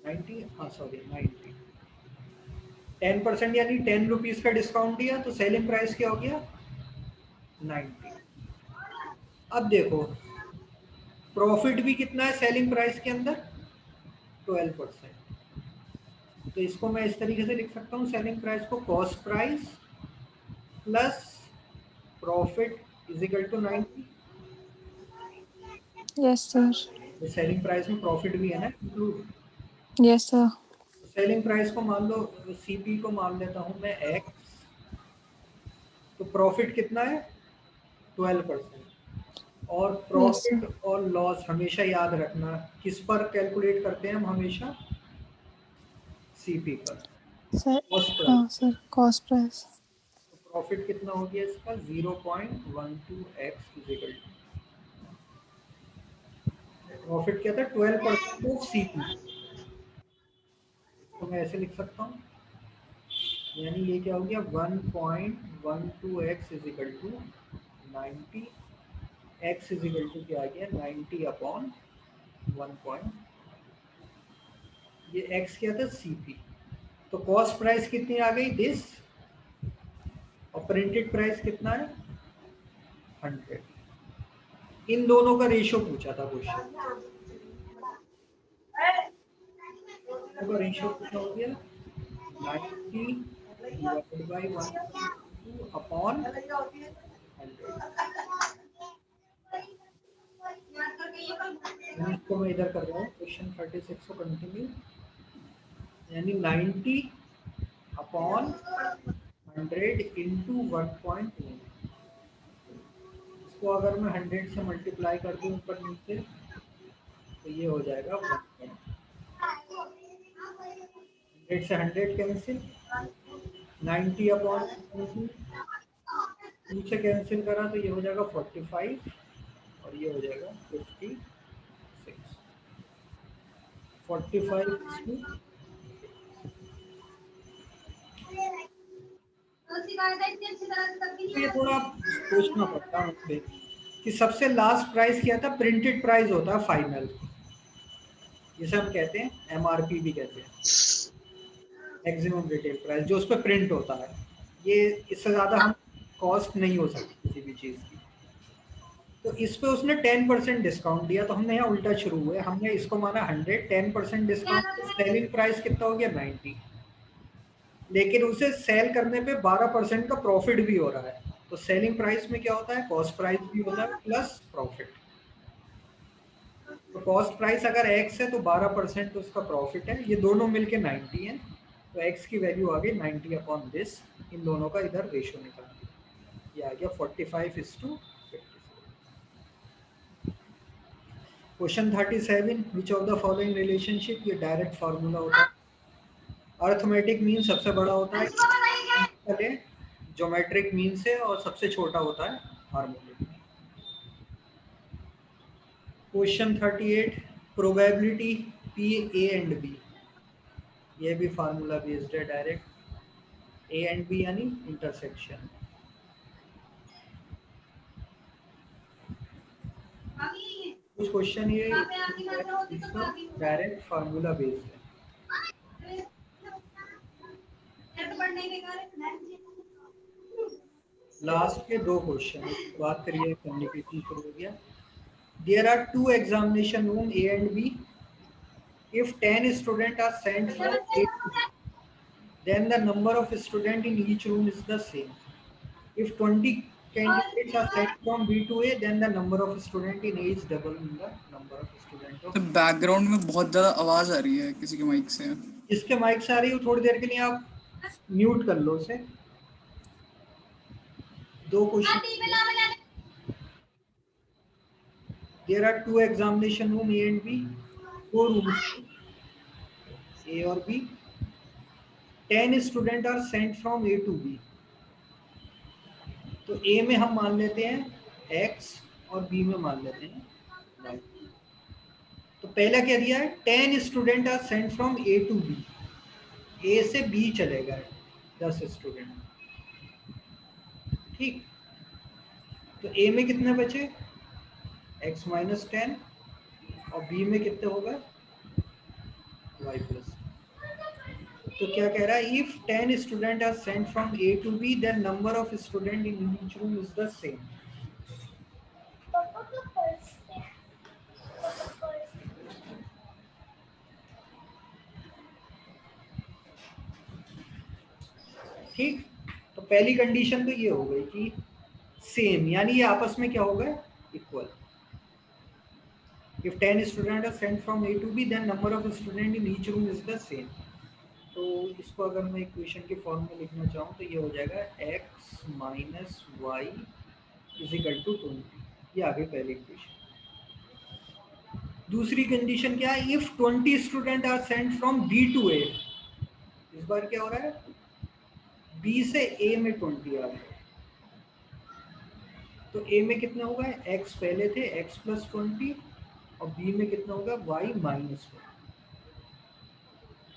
90, हाँ सॉरी 90। 10% यानी 10 रुपीज का डिस्काउंट दिया, तो सेलिंग प्राइस क्या हो गया? 90। अब देखो, प्रॉफिट भी कितना है सेलिंग प्राइस के अंदर? 12%। तो इसको मैं इस तरीके से लिख सकता हूँ, सेलिंग प्राइस को cost price plus profit is equal to 90। Yes sir. तो सेलिंग प्राइस में प्रॉफिट भी है ना include. Yes sir. Selling price को मान लो, सीपी को मान लेता हूँ मैं एक्स, तो प्रॉफिट कितना है? 12%। और यस प्रॉफिट सर। और लॉस हमेशा याद रखना किस पर कैलकुलेट करते हैं हम? हमेशा सीपी पर। Sir cost price. हाँ सर कॉस्ट प्राइस। तो प्रॉफिट कितना हो गया इसका 0.12x इजिकल टू, प्रॉफिट क्या था 12% ऑफ सीपी, तो मैं ऐसे लिख सकता हूँ, यानी ये क्या हो गया 1.12x is equal to 90, x is equal to क्या आ गया 90 अपॉन 1. ये x क्या था सीपी, तो कॉस्ट प्राइस कितनी आ गई दिस, और प्रिंटेड प्राइस कितना है 100। इन दोनों का रेशियो पूछा था क्वेश्चन, का रेशियो कितना हो गया 90 डिवाइडेड बाय 1.2 अपॉन 100। इसको मैं इधर कर रहा हूँ क्वेश्चन 36 को कंटिन्यू, यानी 90 अपॉन 100 इंटू 1.2, इसको अगर मैं 100 से मल्टीप्लाई कर दूँ ऊपर नीचे तो ये हो जाएगा 100 से 100 कैंसिल, 90 अपॉन 2 से कैंसिल करा तो ये हो जाएगा 45 और ये हो जाएगा 56, 45 तो ये थोड़ा सोचना पड़ता है मुझे कि सबसे लास्ट प्राइस क्या था, प्रिंटेड प्राइस होता है फाइनल, जिसे हम कहते हैं एमआरपी भी कहते हैं, मैक्सिमम रिटेल प्राइस, जो उस पर प्रिंट होता है। ये इससे ज़्यादा हम कॉस्ट नहीं हो सकती किसी भी चीज़ की। तो इस पे उसने 10% डिस्काउंट दिया, तो हमने यहाँ उल्टा शुरू हुए, हमने इसको माना 100, 10% डिस्काउंट, सेलिंग प्राइस कितना हो गया 90, लेकिन उसे सेल करने पे 12% का प्रॉफिट भी हो रहा है। तो सेलिंग प्राइस में क्या होता है, कॉस्ट प्राइस भी होता है प्लस प्रॉफिट। तो कॉस्ट प्राइस अगर x है तो 12% उसका प्रॉफिट है, ये दोनों मिलके 90 है, तो x की वैल्यू आ गई 90 अपॉन दिस, इन दोनों का इधर रेशियो निकाल दिया, ये आ गया 45:57। Question 37, which of the following relationship, ये डायरेक्ट फार्मूला होता है। अर्थमेटिक मीन सबसे बड़ा होता है, ज्योमेट्रिक मीन से, और सबसे छोटा होता है harmonic. Question 38, probability P A and B, ये भी फार्मूला बेस्ड है डायरेक्ट, ए एंड बी यानी इंटरसेक्शन। कुछ क्वेश्चन ये डायरेक्ट फार्मूला बेस्ड है। लास्ट के दो क्वेश्चन बात करिए, कम्युनिकेशन शुरू हो गया। There are 2 examination room A and B, if 10 students are sent from A to B, then the number of students in each room is the same. If 20 candidates are sent from B to A, then the number of students in A is double in the number of students of तो background में बहुत ज्यादा आवाज आ रही है किसी के mic से। इसके माइक से आ रही हो, थोड़ी देर के लिए आप म्यूट कर लो उसे। दो question, there are 2 examination room A and B, 4 rooms A और B, 10 student are sent from A to B. तो ए में हम मान लेते हैं x और बी में मान लेते हैं y। तो पहला क्या दिया है, 10 student are sent from A to B, A से बी चले गए 10 स्टूडेंट, ठीक। तो ए में कितने बचे x - 10 और बी में कितने हो गए y प्लस। तो क्या कह रहा है, if 10 student are sent from A to B, then number of student in each room is the same. ठीक, तो पहली कंडीशन तो ये हो गई कि सेम, यानी ये आपस में क्या हो गए equal. If 10 student are sent from A to B, then number of student in each room is the same. तो इसको अगर मैं इक्वेशन के फॉर्म में लिखना चाहूँ तो ये हो जाएगा x - y = 20। ये आगे पहली इक्वेशन। दूसरी कंडीशन क्या है, if 20 student are sent from B to A, इज बार क्या हो रहा है, बी से ए में 20 आ रहा है, तो ए में कितना होगा, x पहले थे x प्लस 20 और बी में कितना होगा y माइनस 20।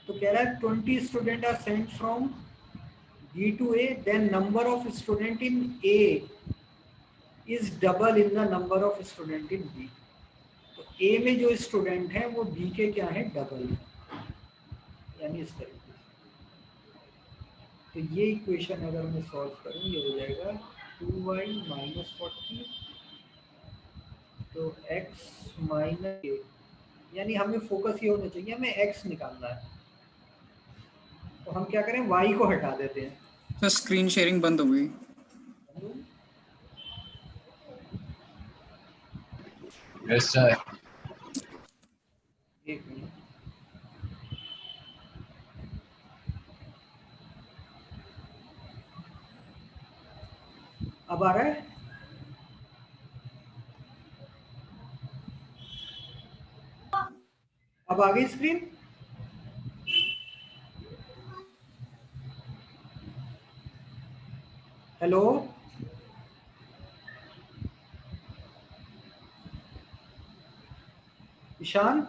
तो कह रहा है 20 student are sent from B to A, then number of student in A is double in the number of student in B. तो A में जो स्टूडेंट हैं वो B के क्या है, डबल है, यानी इस तरीके से। तो ये इक्वेशन अगर मैं सॉल्व करूँ ये हो जाएगा 2y माइनस 40 तो x माइनस a, यानी हमें फोकस ये होना चाहिए, हमें x निकालना है, तो हम क्या करें, y को हटा देते हैं। सर स्क्रीन शेयरिंग बंद हो गई। Yes sir. एक मिनट, अब आ रहा है, अब आ गई स्क्रीन। हेलो, ईशान।